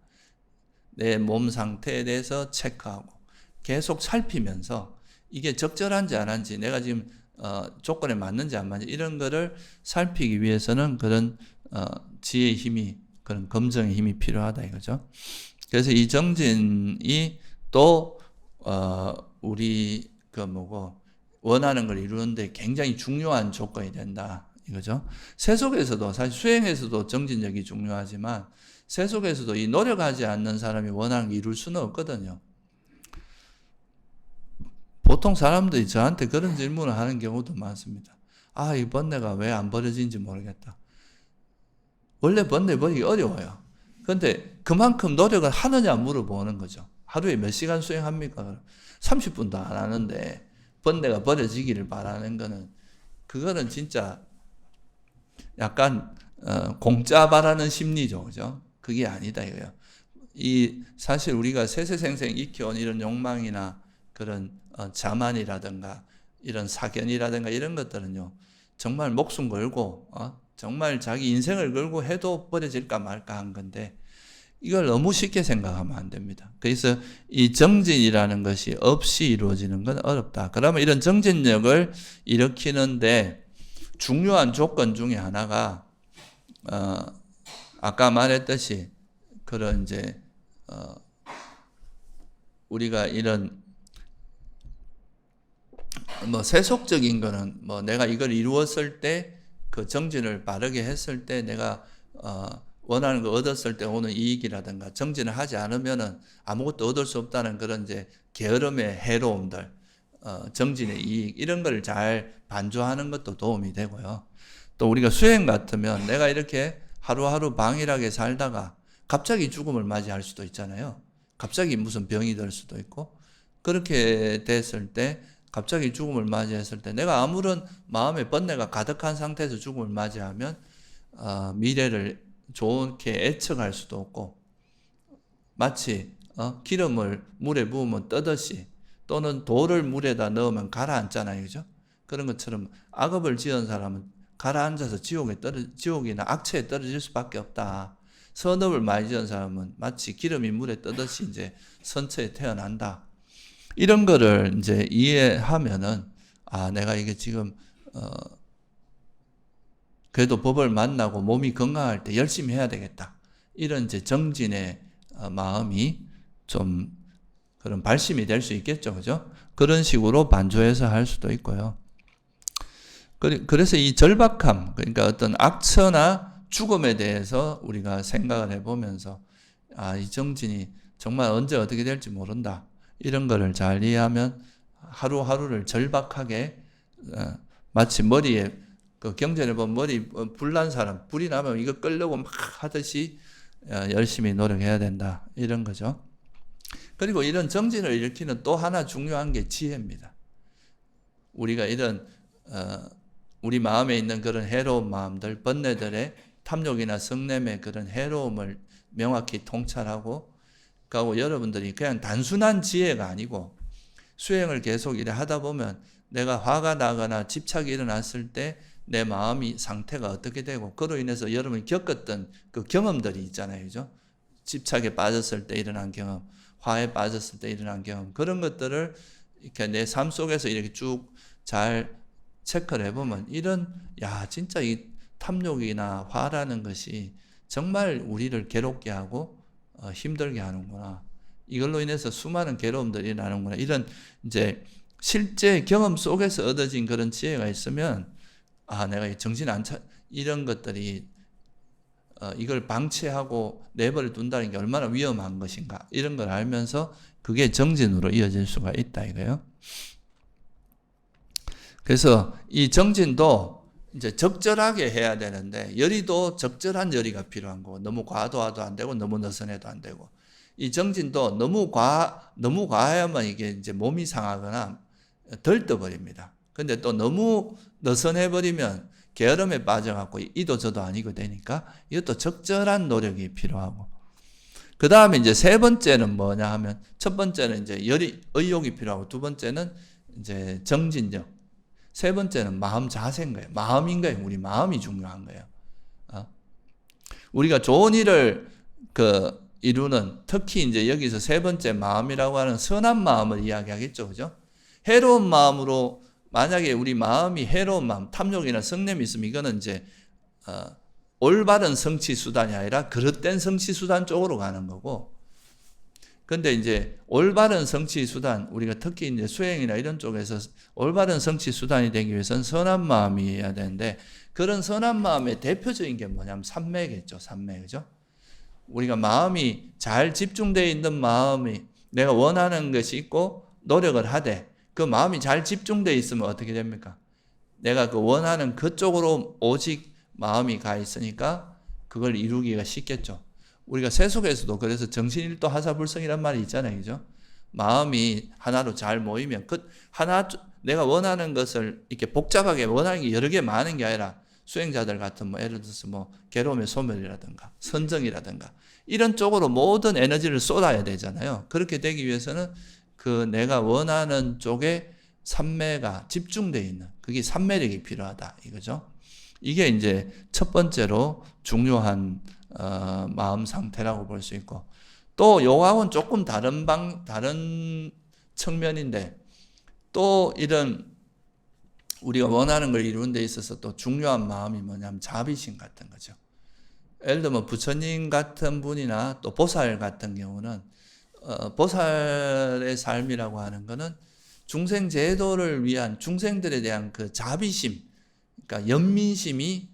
내 몸 상태에 대해서 체크하고 계속 살피면서 이게 적절한지 안 한지 내가 지금 조건에 맞는지 안 맞는지 이런 거를 살피기 위해서는 그런 지혜의 힘이 그런 검증의 힘이 필요하다 이거죠. 그래서 이 정진이 또 우리 원하는 걸 이루는데 굉장히 중요한 조건이 된다 이거죠. 세속에서도 사실 수행에서도 정진력이 중요하지만 세속에서도 이 노력하지 않는 사람이 원하는 걸 이룰 수는 없거든요. 보통 사람들이 저한테 그런 질문을 하는 경우도 많습니다. 이 번뇌가 왜 안 버려진지 모르겠다. 원래 번뇌 버리기 어려워요. 그런데 그만큼 노력을 하느냐 물어보는 거죠. 하루에 몇 시간 수행합니까? 30분도 안 하는데 번뇌가 버려지기를 바라는 거는 그거는 진짜 약간 공짜 바라는 심리죠. 그죠? 그게 아니다 이거예요. 이 사실 우리가 세세생생 익혀온 이런 욕망이나 그런 자만이라든가 이런 사견이라든가 이런 것들은요, 정말 목숨 걸고 정말 자기 인생을 걸고 해도 버려질까 말까 한 건데, 이걸 너무 쉽게 생각하면 안 됩니다. 그래서 이 정진이라는 것이 없이 이루어지는 건 어렵다. 그러면 이런 정진력을 일으키는데 중요한 조건 중에 하나가 아까 말했듯이 그런 이제 우리가 이런 뭐 세속적인 거는 뭐 내가 이걸 이루었을 때 그 정진을 바르게 했을 때 내가 원하는 거 얻었을 때 오는 이익이라든가, 정진을 하지 않으면은 아무것도 얻을 수 없다는 그런 이제 게으름의 해로움들, 정진의 이익, 이런 걸 잘 반조하는 것도 도움이 되고요. 또 우리가 수행 같으면 내가 이렇게 하루하루 방일하게 살다가 갑자기 죽음을 맞이할 수도 있잖아요. 갑자기 무슨 병이 들 수도 있고, 그렇게 됐을 때 갑자기 죽음을 맞이했을 때 내가 아무런 마음의 번뇌가 가득한 상태에서 죽음을 맞이하면 미래를 좋게 예측할 수도 없고, 마치 기름을 물에 부으면 뜨듯이, 또는 돌을 물에다 넣으면 가라앉잖아요, 그죠? 그런 것처럼 악업을 지은 사람은 가라앉아서 지옥이나 악체에 떨어질 수밖에 없다. 선업을 많이 지은 사람은 마치 기름이 물에 뜨듯이 이제 선처에 태어난다. 이런 거를 이제 이해하면은 내가 이게 지금 그래도 법을 만나고 몸이 건강할 때 열심히 해야 되겠다. 이런 이제 정진의 마음이 좀 그런 발심이 될 수 있겠죠. 그죠? 그런 식으로 반조해서 할 수도 있고요. 그래서 이 절박함, 그러니까 어떤 악처나 죽음에 대해서 우리가 생각을 해보면서 이 정진이 정말 언제 어떻게 될지 모른다. 이런 거를 잘 이해하면 하루하루를 절박하게, 마치 머리에 그 경전에 보면 머리 불난 사람, 불이 나면 이거 끌려고 막 하듯이 열심히 노력해야 된다. 이런 거죠. 그리고 이런 정진을 일으키는 또 하나 중요한 게 지혜입니다. 우리가 이런 우리 마음에 있는 그런 해로운 마음들, 번뇌들의 탐욕이나 성냄의 그런 해로움을 명확히 통찰하고, 그리고 여러분들이 그냥 단순한 지혜가 아니고 수행을 계속 이래 하다 보면 내가 화가 나거나 집착이 일어났을 때 내 마음이 상태가 어떻게 되고, 그로 인해서 여러분이 겪었던 그 경험들이 있잖아요, 그죠? 집착에 빠졌을 때 일어난 경험, 화에 빠졌을 때 일어난 경험, 그런 것들을 이렇게 내 삶 속에서 이렇게 쭉 잘 체크를 해보면 진짜 이 탐욕이나 화라는 것이 정말 우리를 괴롭게 하고 힘들게 하는구나. 이걸로 인해서 수많은 괴로움들이 나는구나. 이런 이제 실제 경험 속에서 얻어진 그런 지혜가 있으면 내가 정신 안 차, 이런 것들이 이걸 방치하고 내버려 둔다는 게 얼마나 위험한 것인가, 이런 걸 알면서 그게 정진으로 이어질 수가 있다 이거예요. 그래서 이 정진도 이제 적절하게 해야 되는데, 열의도 적절한 열의가 필요한 거고, 너무 과도해도 안 되고 너무 느슨해도 안 되고, 이 정진도 너무 과하야만 이게 이제 몸이 상하거나 덜떠버립니다. 근데 또 너무 느슨해버리면 게으름에 빠져갖고 이도 저도 아니고 되니까 이것도 적절한 노력이 필요하고, 그 다음에 이제 세 번째는 뭐냐 하면, 첫 번째는 이제 의욕이 필요하고, 두 번째는 이제 정진력, 세 번째는 마음 자세인 거예요. 마음인 거예요. 우리 마음이 중요한 거예요. 우리가 좋은 일을 이루는, 특히 이제 여기서 세 번째 마음이라고 하는 선한 마음을 이야기하겠죠. 그죠? 해로운 마음으로, 만약에 우리 마음이 해로운 마음, 탐욕이나 성냄이 있으면 이거는 이제 올바른 성취 수단이 아니라 그릇된 성취 수단 쪽으로 가는 거고, 근데 이제 올바른 성취 수단, 우리가 특히 이제 수행이나 이런 쪽에서 올바른 성취 수단이 되기 위해서는 선한 마음이어야 되는데, 그런 선한 마음의 대표적인 게 뭐냐면 삼매겠죠. 삼매, 그죠? 우리가 마음이 잘 집중되어 있는 마음이, 내가 원하는 것이 있고 노력을 하되 그 마음이 잘 집중되어 있으면 어떻게 됩니까? 내가 그 원하는 그쪽으로 오직 마음이 가 있으니까 그걸 이루기가 쉽겠죠. 우리가 세속에서도 그래서 정신일도 하사불성이란 말이 있잖아요, 그죠? 마음이 하나로 잘 모이면 내가 원하는 것을 이렇게 복잡하게 원하는 게 여러 개 많은 게 아니라 수행자들 같은 뭐 예를 들어서 뭐 괴로움의 소멸이라든가 선정이라든가 이런 쪽으로 모든 에너지를 쏟아야 되잖아요. 그렇게 되기 위해서는 그 내가 원하는 쪽에 삼매가 집중되어 있는 그게 삼매력이 필요하다 이거죠. 이게 이제 첫 번째로 중요한 마음 상태라고 볼 수 있고, 또 요하고는 조금 다른 측면인데, 또 이런 우리가 원하는 걸 이루는 데 있어서 또 중요한 마음이 뭐냐면 자비심 같은 거죠. 예를 들면 부처님 같은 분이나 또 보살 같은 경우는 보살의 삶이라고 하는 거는 중생 제도를 위한 중생들에 대한 그 자비심, 그러니까 연민심이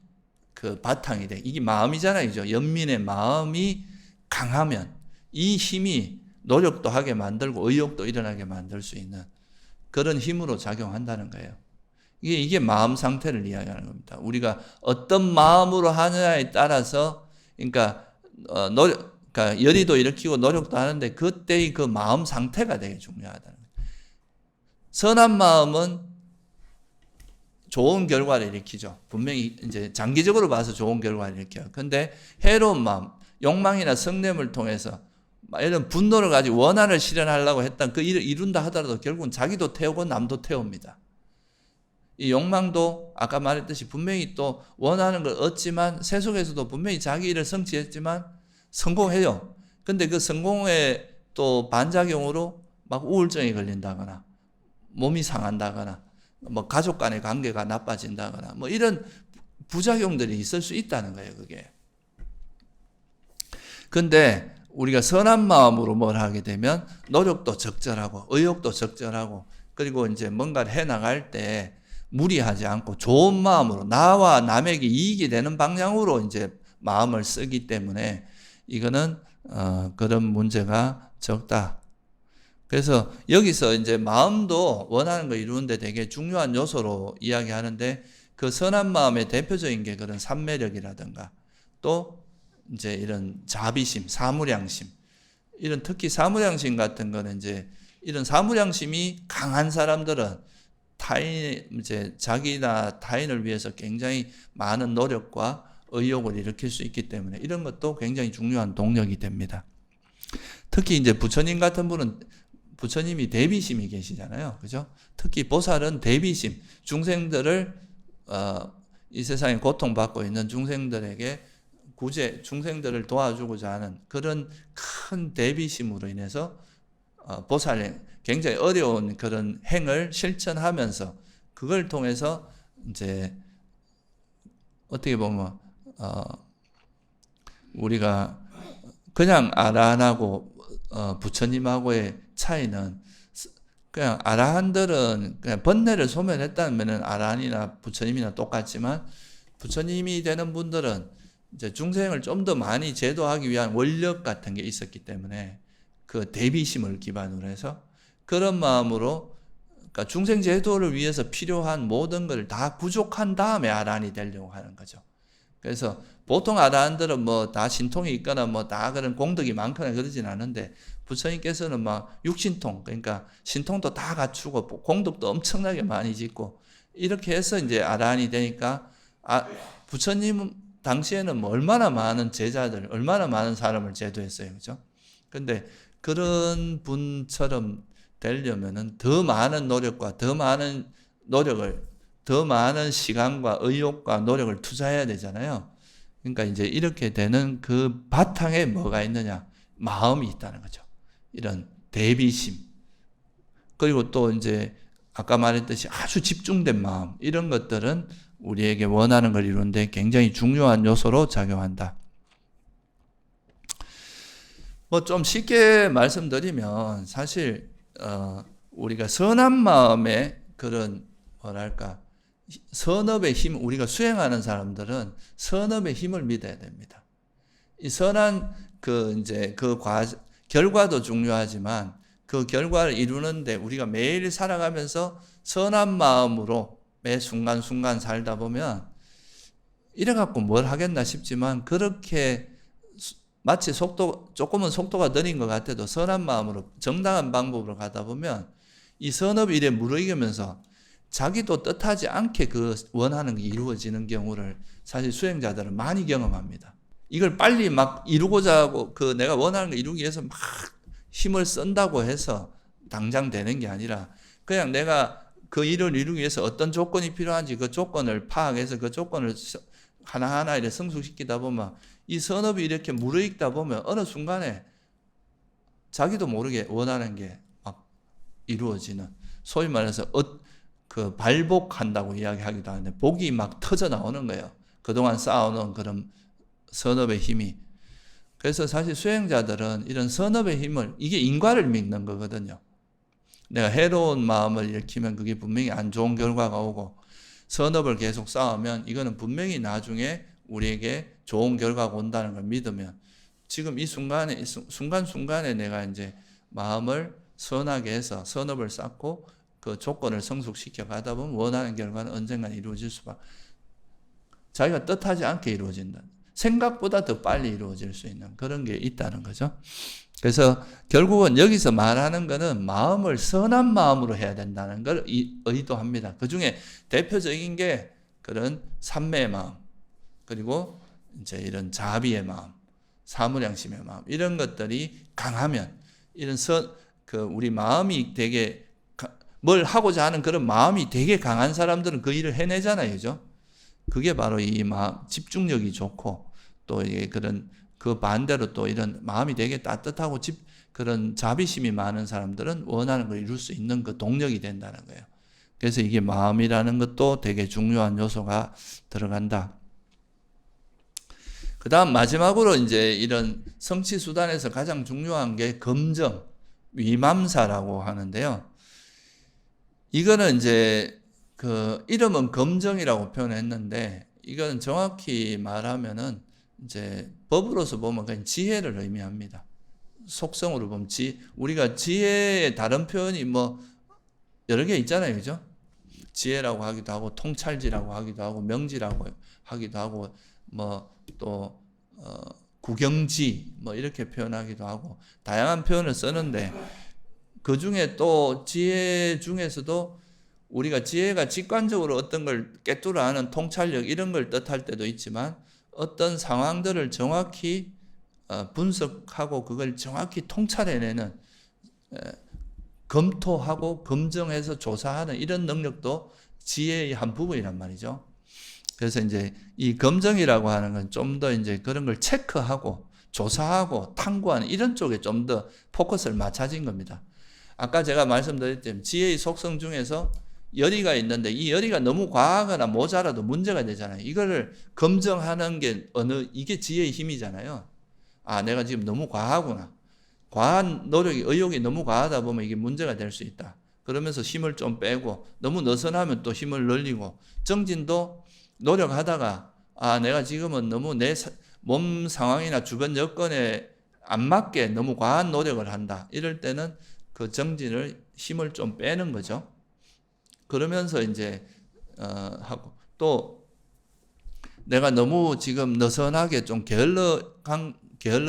그 바탕이 돼. 이게 마음이잖아요, 그죠? 연민의 마음이 강하면 이 힘이 노력도 하게 만들고 의욕도 일어나게 만들 수 있는 그런 힘으로 작용한다는 거예요. 이게 마음 상태를 이야기하는 겁니다. 우리가 어떤 마음으로 하느냐에 따라서, 그러니까 그러니까 열의도 일으키고 노력도 하는데 그때의 그 마음 상태가 되게 중요하다는 거예요. 선한 마음은 좋은 결과를 일으키죠. 분명히 이제 장기적으로 봐서 좋은 결과를 일으켜요. 근데 해로운 마음, 욕망이나 성냄을 통해서 이런 분노를 가지고 원한을 실현하려고 했던 그 일을 이룬다 하더라도 결국은 자기도 태우고 남도 태웁니다. 이 욕망도 아까 말했듯이 분명히 또 원하는 걸 얻지만 세속에서도 분명히 자기 일을 성취했지만 성공해요. 근데 그 성공에 또 반작용으로 막 우울증이 걸린다거나 몸이 상한다거나 뭐 가족 간의 관계가 나빠진다거나 뭐 이런 부작용들이 있을 수 있다는 거예요, 그게. 근데 우리가 선한 마음으로 뭘 하게 되면 노력도 적절하고 의욕도 적절하고 그리고 이제 뭔가를 해 나갈 때 무리하지 않고 좋은 마음으로 나와 남에게 이익이 되는 방향으로 이제 마음을 쓰기 때문에 이거는 그런 문제가 적다. 그래서 여기서 이제 마음도 원하는 거 이루는데 되게 중요한 요소로 이야기하는데 그 선한 마음의 대표적인 게 그런 삼매력이라든가 또 이제 이런 자비심, 사무량심, 이런 특히 사무량심 같은 거는 이제 이런 사무량심이 강한 사람들은 이제 자기나 타인을 위해서 굉장히 많은 노력과 의욕을 일으킬 수 있기 때문에 이런 것도 굉장히 중요한 동력이 됩니다. 특히 이제 부처님 같은 분은 부처님이 대비심이 계시잖아요. 그죠? 특히 보살은 대비심, 중생들을, 이 세상에 고통받고 있는 중생들에게 중생들을 도와주고자 하는 그런 큰 대비심으로 인해서, 보살의 굉장히 어려운 그런 행을 실천하면서 그걸 통해서 이제 어떻게 보면, 우리가 그냥 아라한하고 부처님하고의 차이는 그냥 아라한들은 그냥 번뇌를 소멸했다면 아라한이나 부처님이나 똑같지만 부처님이 되는 분들은 이제 중생을 좀 더 많이 제도하기 위한 원력 같은 게 있었기 때문에 그 대비심을 기반으로 해서 그런 마음으로 그러니까 중생 제도를 위해서 필요한 모든 것을 다 부족한 다음에 아라한이 되려고 하는 거죠. 그래서 보통 아라한들은 뭐 다 신통이 있거나 뭐 다 그런 공덕이 많거나 그러진 않은데 부처님께서는 막 육신통, 그러니까 신통도 다 갖추고 공덕도 엄청나게 많이 짓고 이렇게 해서 이제 아라한이 되니까 부처님 당시에는 뭐 얼마나 많은 제자들, 얼마나 많은 사람을 제도했어요. 그죠? 근데 그런 분처럼 되려면은 더 많은 노력과 더 많은 노력을, 더 많은 시간과 의욕과 노력을 투자해야 되잖아요. 그러니까 이제 이렇게 되는 그 바탕에 뭐가 있느냐? 마음이 있다는 거죠. 이런 대비심. 그리고 또 이제 아까 말했듯이 아주 집중된 마음. 이런 것들은 우리에게 원하는 걸 이루는데 굉장히 중요한 요소로 작용한다. 뭐 좀 쉽게 말씀드리면 사실 우리가 선한 마음의 그런 뭐랄까 선업의 힘, 우리가 수행하는 사람들은 선업의 힘을 믿어야 됩니다. 이 선한 결과도 중요하지만 그 결과를 이루는데 우리가 매일 살아가면서 선한 마음으로 매 순간순간 살다 보면 이래갖고 뭘 하겠나 싶지만 그렇게 마치 조금은 속도가 느린 것 같아도 선한 마음으로 정당한 방법으로 가다 보면 이 선업 일에 무르익으면서 자기도 뜻하지 않게 그 원하는 게 이루어지는 경우를 사실 수행자들은 많이 경험합니다. 이걸 빨리 막 이루고자 하고 그 내가 원하는 걸 이루기 위해서 막 힘을 쓴다고 해서 당장 되는 게 아니라 그냥 내가 그 일을 이루기 위해서 어떤 조건이 필요한지 그 조건을 파악해서 그 조건을 하나하나 이렇게 성숙시키다 보면 이 선업이 이렇게 무르익다 보면 어느 순간에 자기도 모르게 원하는 게 막 이루어지는, 소위 말해서 그 발복한다고 이야기하기도 하는데 복이 막 터져 나오는 거예요. 그동안 쌓아놓은 그런 선업의 힘이. 그래서 사실 수행자들은 이런 선업의 힘을, 이게 인과를 믿는 거거든요. 내가 해로운 마음을 일으키면 그게 분명히 안 좋은 결과가 오고, 선업을 계속 쌓으면 이거는 분명히 나중에 우리에게 좋은 결과가 온다는 걸 믿으면, 지금 이 순간에, 순간순간에 내가 이제 마음을 선하게 해서 선업을 쌓고 그 조건을 성숙시켜 가다 보면 원하는 결과는 언젠가 이루어질 수밖에, 자기가 뜻하지 않게 이루어진다. 생각보다 더 빨리 이루어질 수 있는 그런 게 있다는 거죠. 그래서 결국은 여기서 말하는 거는 마음을 선한 마음으로 해야 된다는 걸 의도합니다. 그 중에 대표적인 게 그런 삼매의 마음, 그리고 이제 이런 자비의 마음, 사무량심의 마음, 이런 것들이 강하면, 이런 우리 마음이 되게, 뭘 하고자 하는 그런 마음이 되게 강한 사람들은 그 일을 해내잖아요. 그죠? 그게 바로 이 마음, 집중력이 좋고, 또 이게 그 반대로 또 이런 마음이 되게 따뜻하고 그런 자비심이 많은 사람들은 원하는 걸 이룰 수 있는 그 동력이 된다는 거예요. 그래서 이게 마음이라는 것도 되게 중요한 요소가 들어간다. 그 다음 마지막으로 이제 이런 성취수단에서 가장 중요한 게 검정, 위맘사라고 하는데요. 이거는 이제 그 이름은 검정이라고 표현했는데, 이건 정확히 말하면은 이제 법으로서 보면 그냥 지혜를 의미합니다. 속성으로 보면 우리가 지혜의 다른 표현이 뭐 여러 개 있잖아요. 그죠? 지혜라고 하기도 하고, 통찰지라고 하기도 하고, 명지라고 하기도 하고, 뭐 또 구경지 뭐 이렇게 표현하기도 하고, 다양한 표현을 쓰는데, 그 중에 또 지혜 중에서도 우리가 지혜가 직관적으로 어떤 걸 꿰뚫어 아는 통찰력, 이런 걸 뜻할 때도 있지만, 어떤 상황들을 정확히 분석하고 그걸 정확히 통찰해내는, 검토하고 검증해서 조사하는 이런 능력도 지혜의 한 부분이란 말이죠. 그래서 이제 이 검증이라고 하는 건 좀 더 이제 그런 걸 체크하고 조사하고 탐구하는 이런 쪽에 좀 더 포커스를 맞춰진 겁니다. 아까 제가 말씀드렸듯이 지혜의 속성 중에서 열의가 있는데, 이 열의가 너무 과하거나 모자라도 문제가 되잖아요. 이거를 검증하는 게 이게 지혜의 힘이잖아요. 아, 내가 지금 너무 과하구나. 과한 노력이, 의욕이 너무 과하다 보면 이게 문제가 될 수 있다. 그러면서 힘을 좀 빼고, 너무 느슨하면 또 힘을 늘리고, 정진도 노력하다가, 아, 내가 지금은 너무 내 몸 상황이나 주변 여건에 안 맞게 너무 과한 노력을 한다. 이럴 때는 그 정진을, 힘을 좀 빼는 거죠. 그러면서 이제 하고, 또 내가 너무 지금 느슨하게 좀 게을러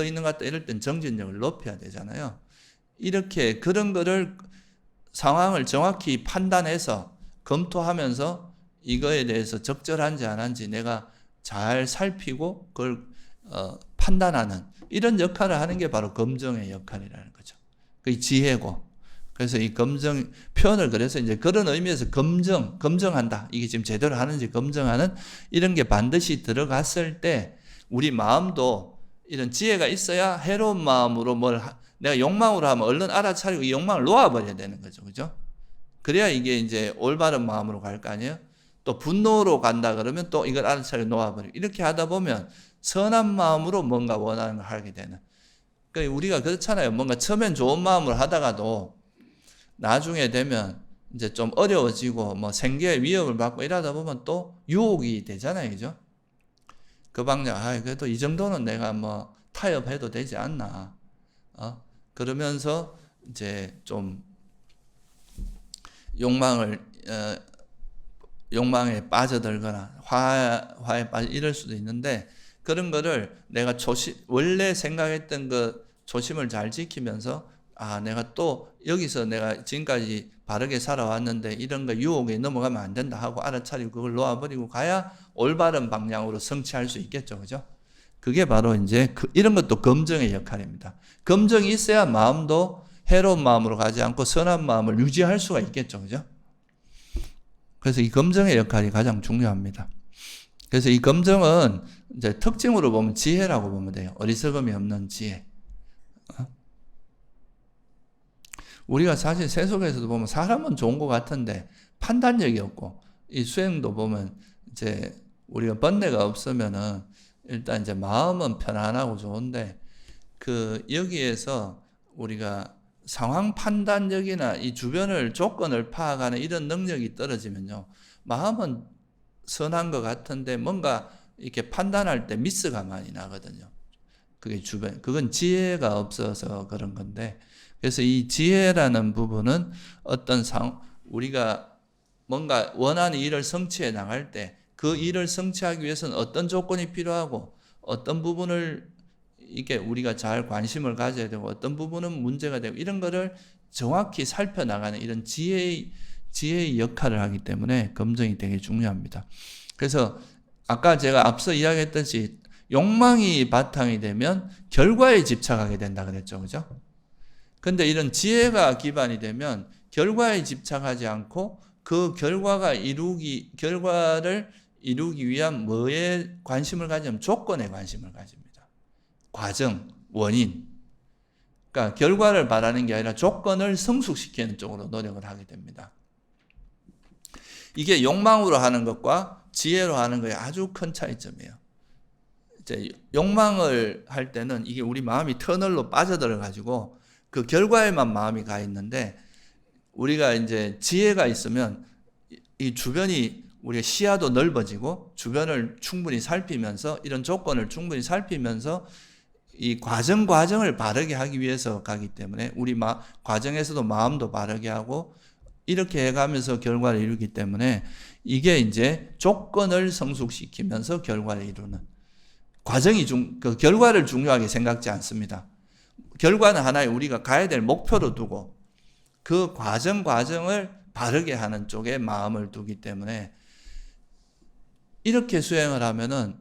있는 것 같다 이럴 땐 정진력을 높여야 되잖아요. 이렇게 그런 거를, 상황을 정확히 판단해서 검토하면서 이거에 대해서 적절한지 안 한지 내가 잘 살피고 그걸 판단하는 이런 역할을 하는 게 바로 검증의 역할이라는 거죠. 그게 지혜고. 그래서 이 검증 표현을, 그래서 이제 그런 의미에서 검증한다. 이게 지금 제대로 하는지 검증하는 이런 게 반드시 들어갔을 때, 우리 마음도 이런 지혜가 있어야 해로운 마음으로 내가 욕망으로 하면 얼른 알아차리고 이 욕망을 놓아버려야 되는 거죠. 그죠? 그래야 이게 이제 올바른 마음으로 갈 거 아니에요? 또 분노로 간다 그러면 또 이걸 알아차리고 놓아버리고, 이렇게 하다 보면 선한 마음으로 뭔가 원하는 걸 하게 되는. 그러니까 우리가 그렇잖아요. 뭔가 처음엔 좋은 마음으로 하다가도 나중에 되면 이제 좀 어려워지고 뭐 생계에 위협을 받고 이러다 보면 또 유혹이 되잖아요. 그죠? 그 방향, 그래도 이 정도는 내가 뭐 타협해도 되지 않나. 그러면서 이제 좀 욕망에 빠져들거나 화에 빠져 이럴 수도 있는데, 그런 거를 내가 원래 생각했던 그 초심을 잘 지키면서 내가 또 여기서 내가 지금까지 바르게 살아왔는데 이런 거 유혹에 넘어가면 안 된다 하고 알아차리고 그걸 놓아버리고 가야 올바른 방향으로 성취할 수 있겠죠. 그죠? 그게 바로 이제 이런 것도 검정의 역할입니다. 검정이 있어야 마음도 해로운 마음으로 가지 않고 선한 마음을 유지할 수가 있겠죠. 그죠? 그래서 이 검정의 역할이 가장 중요합니다. 그래서 이 검정은 이제 특징으로 보면 지혜라고 보면 돼요. 어리석음이 없는 지혜. 우리가 사실 세속에서도 보면 사람은 좋은 것 같은데 판단력이 없고, 이 수행도 보면 이제 우리가 번뇌가 없으면은 일단 이제 마음은 편안하고 좋은데, 여기에서 우리가 상황 판단력이나 이 주변을 조건을 파악하는 이런 능력이 떨어지면요, 마음은 선한 것 같은데 뭔가 이렇게 판단할 때 미스가 많이 나거든요. 그건 지혜가 없어서 그런 건데, 그래서 이 지혜라는 부분은 우리가 뭔가 원하는 일을 성취해 나갈 때 그 일을 성취하기 위해서는 어떤 조건이 필요하고 어떤 부분을 이게 우리가 잘 관심을 가져야 되고 어떤 부분은 문제가 되고 이런 거를 정확히 살펴나가는 이런 지혜의 역할을 하기 때문에 검증이 되게 중요합니다. 그래서 아까 제가 앞서 이야기했듯이 욕망이 바탕이 되면 결과에 집착하게 된다 그랬죠. 그죠? 근데 이런 지혜가 기반이 되면 결과에 집착하지 않고 그 결과를 이루기 위한 뭐에 관심을 가지면 조건에 관심을 가집니다. 과정, 원인. 그러니까 결과를 바라는 게 아니라 조건을 성숙시키는 쪽으로 노력을 하게 됩니다. 이게 욕망으로 하는 것과 지혜로 하는 것의 아주 큰 차이점이에요. 이제 욕망을 할 때는 이게 우리 마음이 터널로 빠져들어 가지고 그 결과에만 마음이 가 있는데, 우리가 이제 지혜가 있으면 이 주변이 우리의 시야도 넓어지고 주변을 충분히 살피면서 이런 조건을 충분히 살피면서 이 과정을 바르게 하기 위해서 가기 때문에 우리 과정에서도 마음도 바르게 하고 이렇게 해가면서 결과를 이루기 때문에 이게 이제 조건을 성숙시키면서 결과를 이루는 그 결과를 중요하게 생각지 않습니다. 결과는 하나의 우리가 가야 될 목표로 두고 그 과정을 바르게 하는 쪽에 마음을 두기 때문에 이렇게 수행을 하면은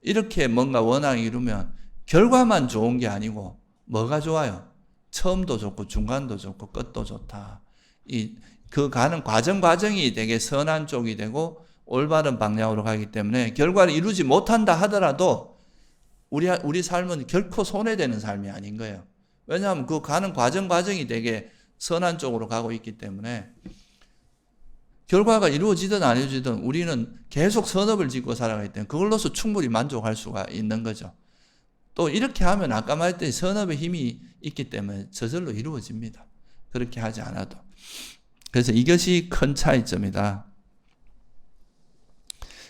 이렇게 뭔가 원하게 이루면 결과만 좋은 게 아니고 뭐가 좋아요? 처음도 좋고 중간도 좋고 끝도 좋다. 그 가는 과정이 되게 선한 쪽이 되고 올바른 방향으로 가기 때문에 결과를 이루지 못한다 하더라도 우리 삶은 결코 손해되는 삶이 아닌 거예요. 왜냐하면 그 가는 과정이 되게 선한 쪽으로 가고 있기 때문에 결과가 이루어지든 안 이루어지든 우리는 계속 선업을 짓고 살아가기 때문에 그걸로서 충분히 만족할 수가 있는 거죠. 또 이렇게 하면 아까 말했듯이 선업의 힘이 있기 때문에 저절로 이루어집니다. 그렇게 하지 않아도. 그래서 이것이 큰 차이점이다.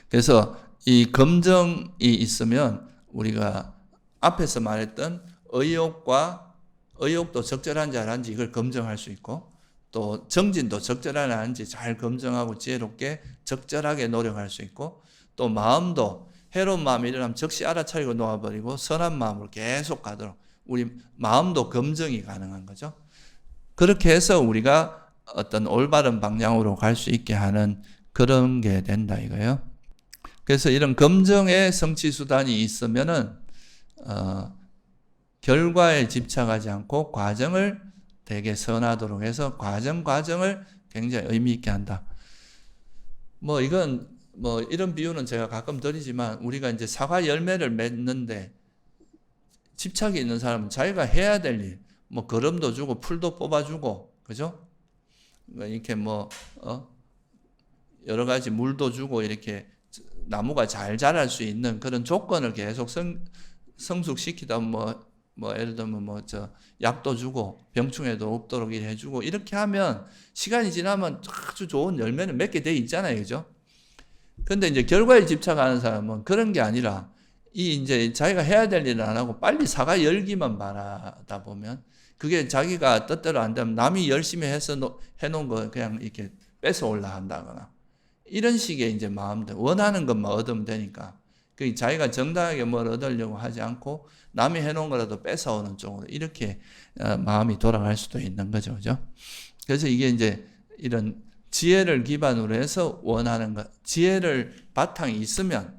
그래서 이 검정이 있으면 우리가 앞에서 말했던 의욕도 적절한지 안 한지 이걸 검증할 수 있고, 또 정진도 적절한지 안 한지 잘 검증하고 지혜롭게 적절하게 노력할 수 있고, 또 마음도 해로운 마음이 일어나면 즉시 알아차리고 놓아버리고 선한 마음으로 계속 가도록 우리 마음도 검증이 가능한 거죠. 그렇게 해서 우리가 어떤 올바른 방향으로 갈 수 있게 하는 그런 게 된다 이거예요. 그래서 이런 검증의 성취 수단이 있으면은 결과에 집착하지 않고 과정을 되게 선하도록 해서 과정을 굉장히 의미 있게 한다. 이런 비유는 제가 가끔 드리지만 우리가 이제 사과 열매를 맺는데 집착이 있는 사람은 자기가 해야 될 일, 거름도 주고 풀도 뽑아주고, 그죠? 이렇게 여러 가지 물도 주고 이렇게 나무가 잘 자랄 수 있는 그런 조건을 계속 성숙시키다 예를 들면 약도 주고 병충해도 없도록 해주고 이렇게 하면 시간이 지나면 아주 좋은 열매는 맺게 돼 있잖아요, 그죠? 근데 이제 결과에 집착하는 사람은 그런 게 아니라 이제 자기가 해야 될 일을 안 하고 빨리 사과 열기만 바라다 보면 그게 자기가 뜻대로 안 되면 남이 열심히 해서 해놓은 거 그냥 이렇게 뺏어 올라 한다거나 이런 식의 이제 마음들 원하는 것만 얻으면 되니까 그 자기가 정당하게 뭘 얻으려고 하지 않고 남이 해놓은 거라도 뺏어오는 쪽으로 이렇게 마음이 돌아갈 수도 있는 거죠. 그죠? 그래서 이게 이제 이런 지혜를 기반으로 해서 원하는 것, 지혜를 바탕이 있으면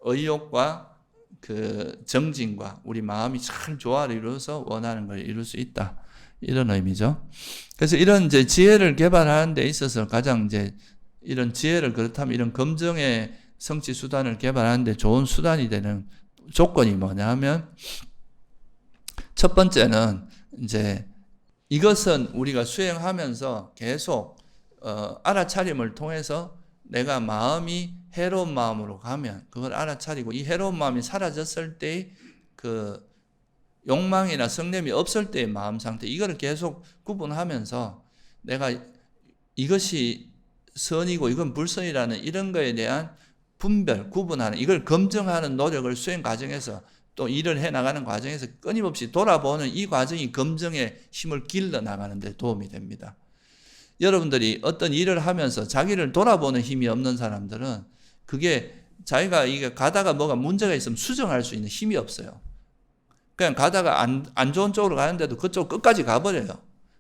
의욕과 그 정진과 우리 마음이 잘 조화를 이루어서 원하는 걸 이룰 수 있다. 이런 의미죠. 그래서 이런 이제 지혜를 개발하는 데 있어서 가장 이제 이런 지혜를 그렇다면 이런 검증의 성취 수단을 개발하는 데 좋은 수단이 되는 조건이 뭐냐 하면 첫 번째는 이제 이것은 우리가 수행하면서 계속 알아차림을 통해서 내가 마음이 해로운 마음으로 가면 그걸 알아차리고 이 해로운 마음이 사라졌을 때 그 욕망이나 성냄이 없을 때의 마음 상태 이거를 계속 구분하면서 내가 이것이 선이고 이건 불선이라는 이런 거에 대한 분별, 구분하는 이걸 검증하는 노력을 수행 과정에서 또 일을 해나가는 과정에서 끊임없이 돌아보는 이 과정이 검증의 힘을 길러 나가는 데 도움이 됩니다. 여러분들이 어떤 일을 하면서 자기를 돌아보는 힘이 없는 사람들은 그게 자기가 이게 가다가 뭐가 문제가 있으면 수정할 수 있는 힘이 없어요. 그냥 가다가 안 좋은 쪽으로 가는데도 그쪽 끝까지 가버려요.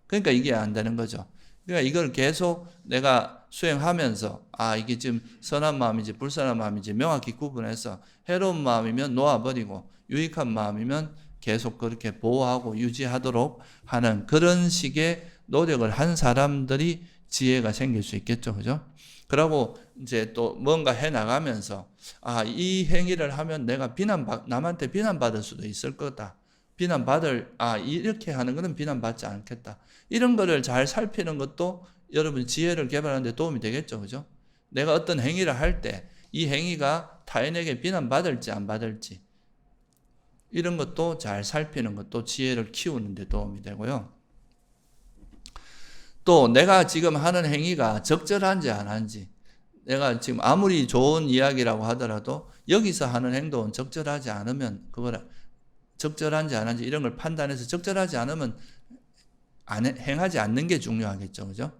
그러니까 이게 안 되는 거죠. 그러니까 이걸 계속 내가 수행하면서 이게 지금 선한 마음인지 불선한 마음인지 명확히 구분해서 해로운 마음이면 놓아버리고 유익한 마음이면 계속 그렇게 보호하고 유지하도록 하는 그런 식의 노력을 한 사람들이 지혜가 생길 수 있겠죠. 그죠? 그러고 이제 또 뭔가 해 나가면서 이 행위를 하면 내가 남한테 비난받을 수도 있을 거다. 이렇게 하는 거는 비난받지 않겠다. 이런 거를 잘 살피는 것도 여러분 지혜를 개발하는 데 도움이 되겠죠. 그죠? 내가 어떤 행위를 할 때 이 행위가 타인에게 비난받을지 안 받을지 이런 것도 잘 살피는 것도 지혜를 키우는 데 도움이 되고요. 또 내가 지금 하는 행위가 적절한지 안 한지 내가 지금 아무리 좋은 이야기라고 하더라도 여기서 하는 행동은 적절하지 않으면 그걸 적절한지 안 한지 이런 걸 판단해서 적절하지 않으면 행하지 않는 게 중요하겠죠. 그죠?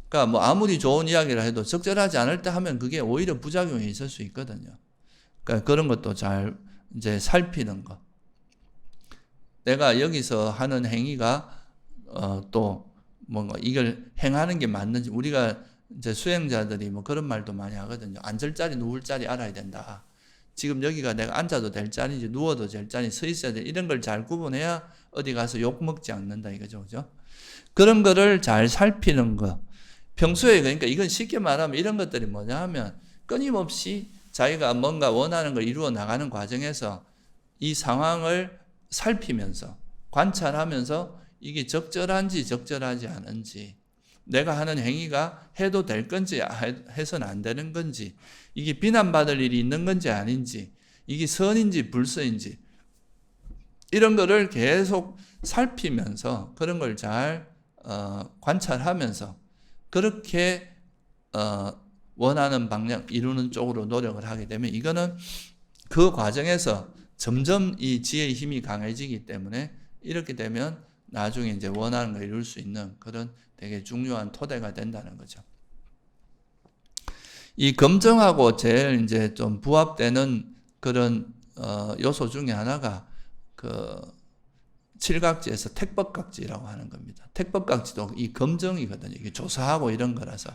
그러니까 뭐 아무리 좋은 이야기를 해도 적절하지 않을 때 하면 그게 오히려 부작용이 있을 수 있거든요. 그러니까 그런 것도 잘 이제 살피는 거. 내가 여기서 하는 행위가 또 뭔가 이걸 행하는 게 맞는지 우리가 이제 수행자들이 뭐 그런 말도 많이 하거든요. 앉을 자리 누울 자리 알아야 된다. 지금 여기가 내가 앉아도 될 자리인지 누워도 될 자리인지 서 있어야 돼. 이런 걸 잘 구분해야 어디 가서 욕 먹지 않는다 이거죠. 그죠? 그런 거를 잘 살피는 거. 평소에 그러니까 이건 쉽게 말하면 이런 것들이 뭐냐 하면 끊임없이 자기가 뭔가 원하는 걸 이루어 나가는 과정에서 이 상황을 살피면서 관찰하면서 이게 적절한지 적절하지 않은지 내가 하는 행위가 해도 될 건지 해서는 안 되는 건지 이게 비난받을 일이 있는 건지 아닌지 이게 선인지 불선인지 이런 거를 계속 살피면서 그런 걸 잘 관찰하면서 그렇게 원하는 방향 이루는 쪽으로 노력을 하게 되면 이거는 그 과정에서 점점 이 지혜의 힘이 강해지기 때문에 이렇게 되면 나중에 이제 원하는 걸 이룰 수 있는 그런 되게 중요한 토대가 된다는 거죠. 이 검증하고 제일 이제 좀 부합되는 그런 요소 중에 하나가 그 칠각지에서 택법각지라고 하는 겁니다. 택법각지도 이 검증이거든요. 이게 조사하고 이런 거라서.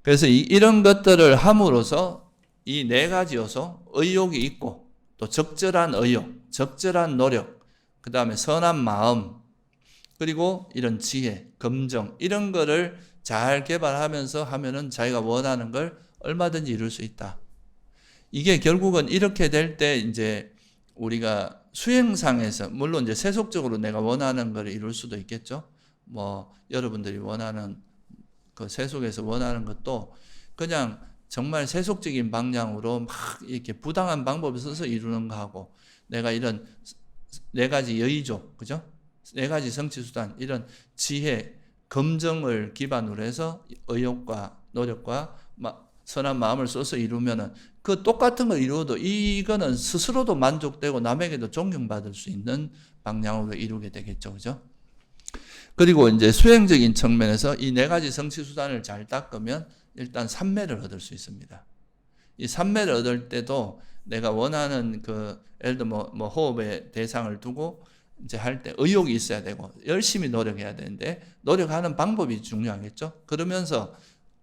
그래서 이런 것들을 함으로써 이 네 가지 요소, 의욕이 있고 또 적절한 의욕, 적절한 노력, 그 다음에 선한 마음, 그리고 이런 지혜, 검증 이런 거를 잘 개발하면서 하면은 자기가 원하는 걸 얼마든지 이룰 수 있다. 이게 결국은 이렇게 될 때 이제 우리가 수행상에서 물론 이제 세속적으로 내가 원하는 걸 이룰 수도 있겠죠. 뭐 여러분들이 원하는 그 세속에서 원하는 것도 그냥 정말 세속적인 방향으로 막 이렇게 부당한 방법을 써서 이루는 거하고 내가 이런 네 가지 여의조, 그죠? 네 가지 성취수단, 이런 지혜, 검증을 기반으로 해서 의욕과 노력과 선한 마음을 써서 이루면은 그 똑같은 걸 이루어도 이거는 스스로도 만족되고 남에게도 존경받을 수 있는 방향으로 이루게 되겠죠. 그죠? 그리고 이제 수행적인 측면에서 이 네 가지 성취수단을 잘 닦으면 일단 삼매를 얻을 수 있습니다. 이 삼매를 얻을 때도 내가 원하는 그 예를 들어 뭐 호흡의 대상을 두고 이제 할 때 의욕이 있어야 되고 열심히 노력해야 되는데 노력하는 방법이 중요하겠죠. 그러면서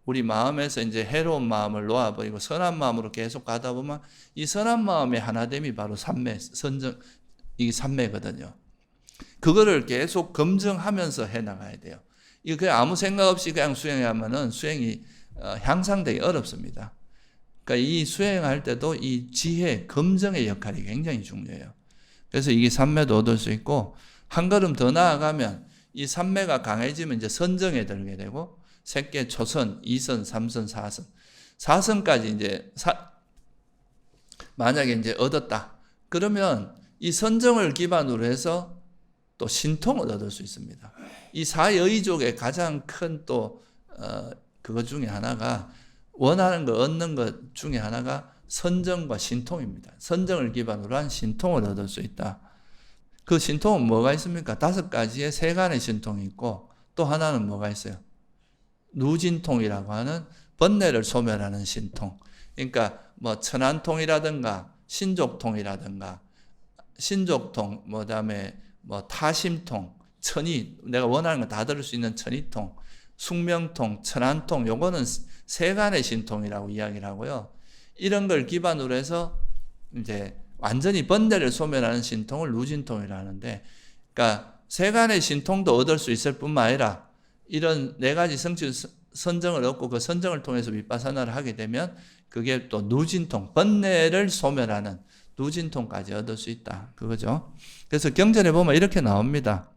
우리 마음에서 이제 해로운 마음을 놓아버리고 선한 마음으로 계속 가다 보면 이 선한 마음의 하나됨이 바로 삼매, 선정, 이게 삼매거든요. 그거를 계속 검증하면서 해나가야 돼요. 이거 그냥 아무 생각 없이 그냥 수행하면은 수행이 향상되기 어렵습니다. 그러니까 이 수행할 때도 이 지혜, 검증의 역할이 굉장히 중요해요. 그래서 이게 삼매도 얻을 수 있고, 한 걸음 더 나아가면 이 삼매가 강해지면 이제 선정에 들게 되고, 색계, 초선, 2선, 3선, 4선. 4선까지 이제, 만약에 이제 얻었다. 그러면 이 선정을 기반으로 해서 또 신통을 얻을 수 있습니다. 이 사여의족의 가장 큰 또, 그것 중에 하나가, 원하는 거 얻는 것 중에 하나가 선정과 신통입니다. 선정을 기반으로 한 신통을 얻을 수 있다. 그 신통은 뭐가 있습니까? 5가지의 세간의 신통이 있고 또 하나는 뭐가 있어요? 누진통이라고 하는 번뇌를 소멸하는 신통. 그러니까 뭐 천안통이라든가 신족통이라든가 신족통, 그다음에 뭐 타심통, 천이, 내가 원하는 거 다 들을 수 있는 천이통, 숙명통, 천안통, 요거는 세간의 신통이라고 이야기를 하고요. 이런 걸 기반으로 해서 이제 완전히 번뇌를 소멸하는 신통을 누진통이라 하는데, 그러니까 세간의 신통도 얻을 수 있을 뿐만 아니라 이런 4가지 성취 선정을 얻고 그 선정을 통해서 윗바사나를 하게 되면 그게 또 누진통, 번뇌를 소멸하는 누진통까지 얻을 수 있다. 그거죠. 그래서 경전에 보면 이렇게 나옵니다.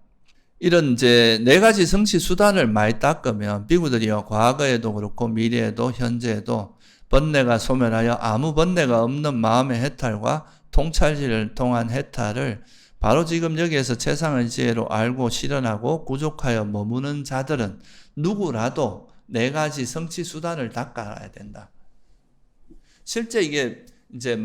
이런 이제 4가지 성취 수단을 많이 닦으면 비구들이요, 과거에도 그렇고 미래에도 현재에도 번뇌가 소멸하여 아무 번뇌가 없는 마음의 해탈과 통찰지를 통한 해탈을 바로 지금 여기에서 최상의 지혜로 알고 실현하고 구족하여 머무는 자들은 누구라도 4가지 성취 수단을 닦아야 된다. 실제 이게 이제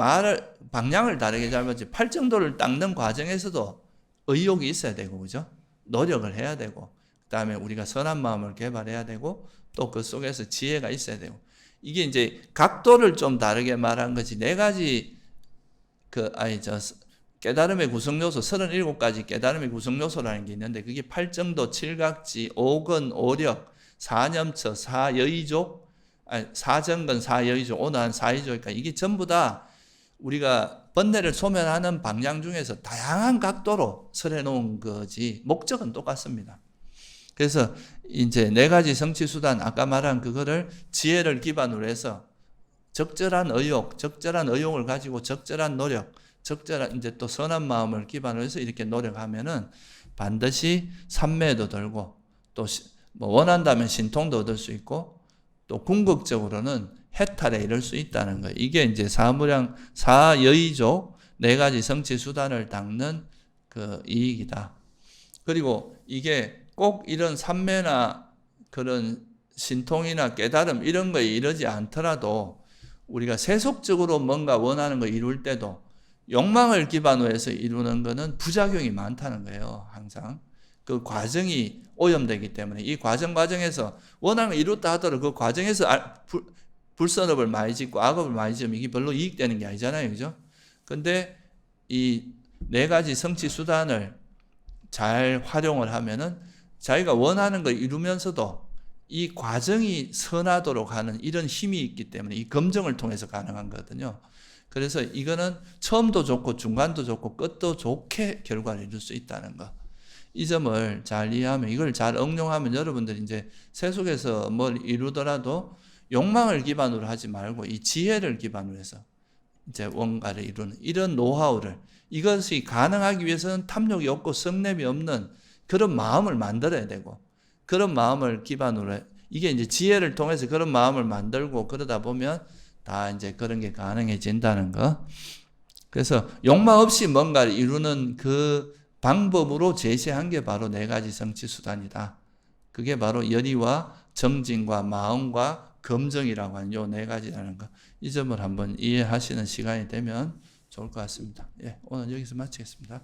방향을 다르게 잡았지, 팔정도를 닦는 과정에서도 의욕이 있어야 되고, 그죠? 노력을 해야 되고, 그 다음에 우리가 선한 마음을 개발해야 되고, 또 그 속에서 지혜가 있어야 되고, 이게 이제 각도를 좀 다르게 말한 거지, 4가지, 깨달음의 구성요소, 37가지 깨달음의 구성요소라는 게 있는데, 그게 팔정도, 칠각지, 오근, 오력, 사념처, 사여의족, 사정근, 사여의족, 오난, 사의족이니까 이게 전부 다 우리가 번뇌를 소멸하는 방향 중에서 다양한 각도로 설해 놓은 거지, 목적은 똑같습니다. 그래서 이제 4가지 성취 수단, 아까 말한 그거를 지혜를 기반으로 해서 적절한 의욕을 가지고 적절한 노력, 적절한 이제 또 선한 마음을 기반으로 해서 이렇게 노력하면은 반드시 삼매도 들고 또 뭐 원한다면 신통도 얻을 수 있고 또 궁극적으로는 해탈에 이를 수 있다는 거예요. 이게 이제 사무량, 사여의족 4가지 성취 수단을 닦는 그 이익이다. 그리고 이게 꼭 이런 삼매나 그런 신통이나 깨달음 이런 거에 이르지 않더라도 우리가 세속적으로 뭔가 원하는 거 이룰 때도 욕망을 기반으로 해서 이루는 거는 부작용이 많다는 거예요. 항상. 그 과정이 오염되기 때문에 이 과정에서 원하는 걸 이뤘다 하더라도 그 과정에서 불선업을 많이 짓고 악업을 많이 지으면 이게 별로 이익되는 게 아니잖아요. 그죠? 근데 이 4가지 성취 수단을 잘 활용을 하면은 자기가 원하는 걸 이루면서도 이 과정이 선하도록 하는 이런 힘이 있기 때문에 이 검증을 통해서 가능한 거거든요. 그래서 이거는 처음도 좋고 중간도 좋고 끝도 좋게 결과를 이룰 수 있다는 거. 이 점을 잘 이해하면, 이걸 잘 응용하면 여러분들이 이제 세속에서 뭘 이루더라도 욕망을 기반으로 하지 말고 이 지혜를 기반으로 해서 이제 뭔가를 이루는 이런 노하우를, 이것이 가능하기 위해서는 탐욕이 없고 성냄이 없는 그런 마음을 만들어야 되고, 그런 마음을 기반으로 이게 이제 지혜를 통해서 그런 마음을 만들고 그러다 보면 다 이제 그런 게 가능해진다는 거. 그래서 욕망 없이 뭔가를 이루는 그 방법으로 제시한 게 바로 4가지 성취 수단이다. 그게 바로 열의와 정진과 마음과 검증이라고 하는 요 4가지라는 거. 이 점을 한번 이해하시는 시간이 되면 좋을 것 같습니다. 예, 오늘 여기서 마치겠습니다.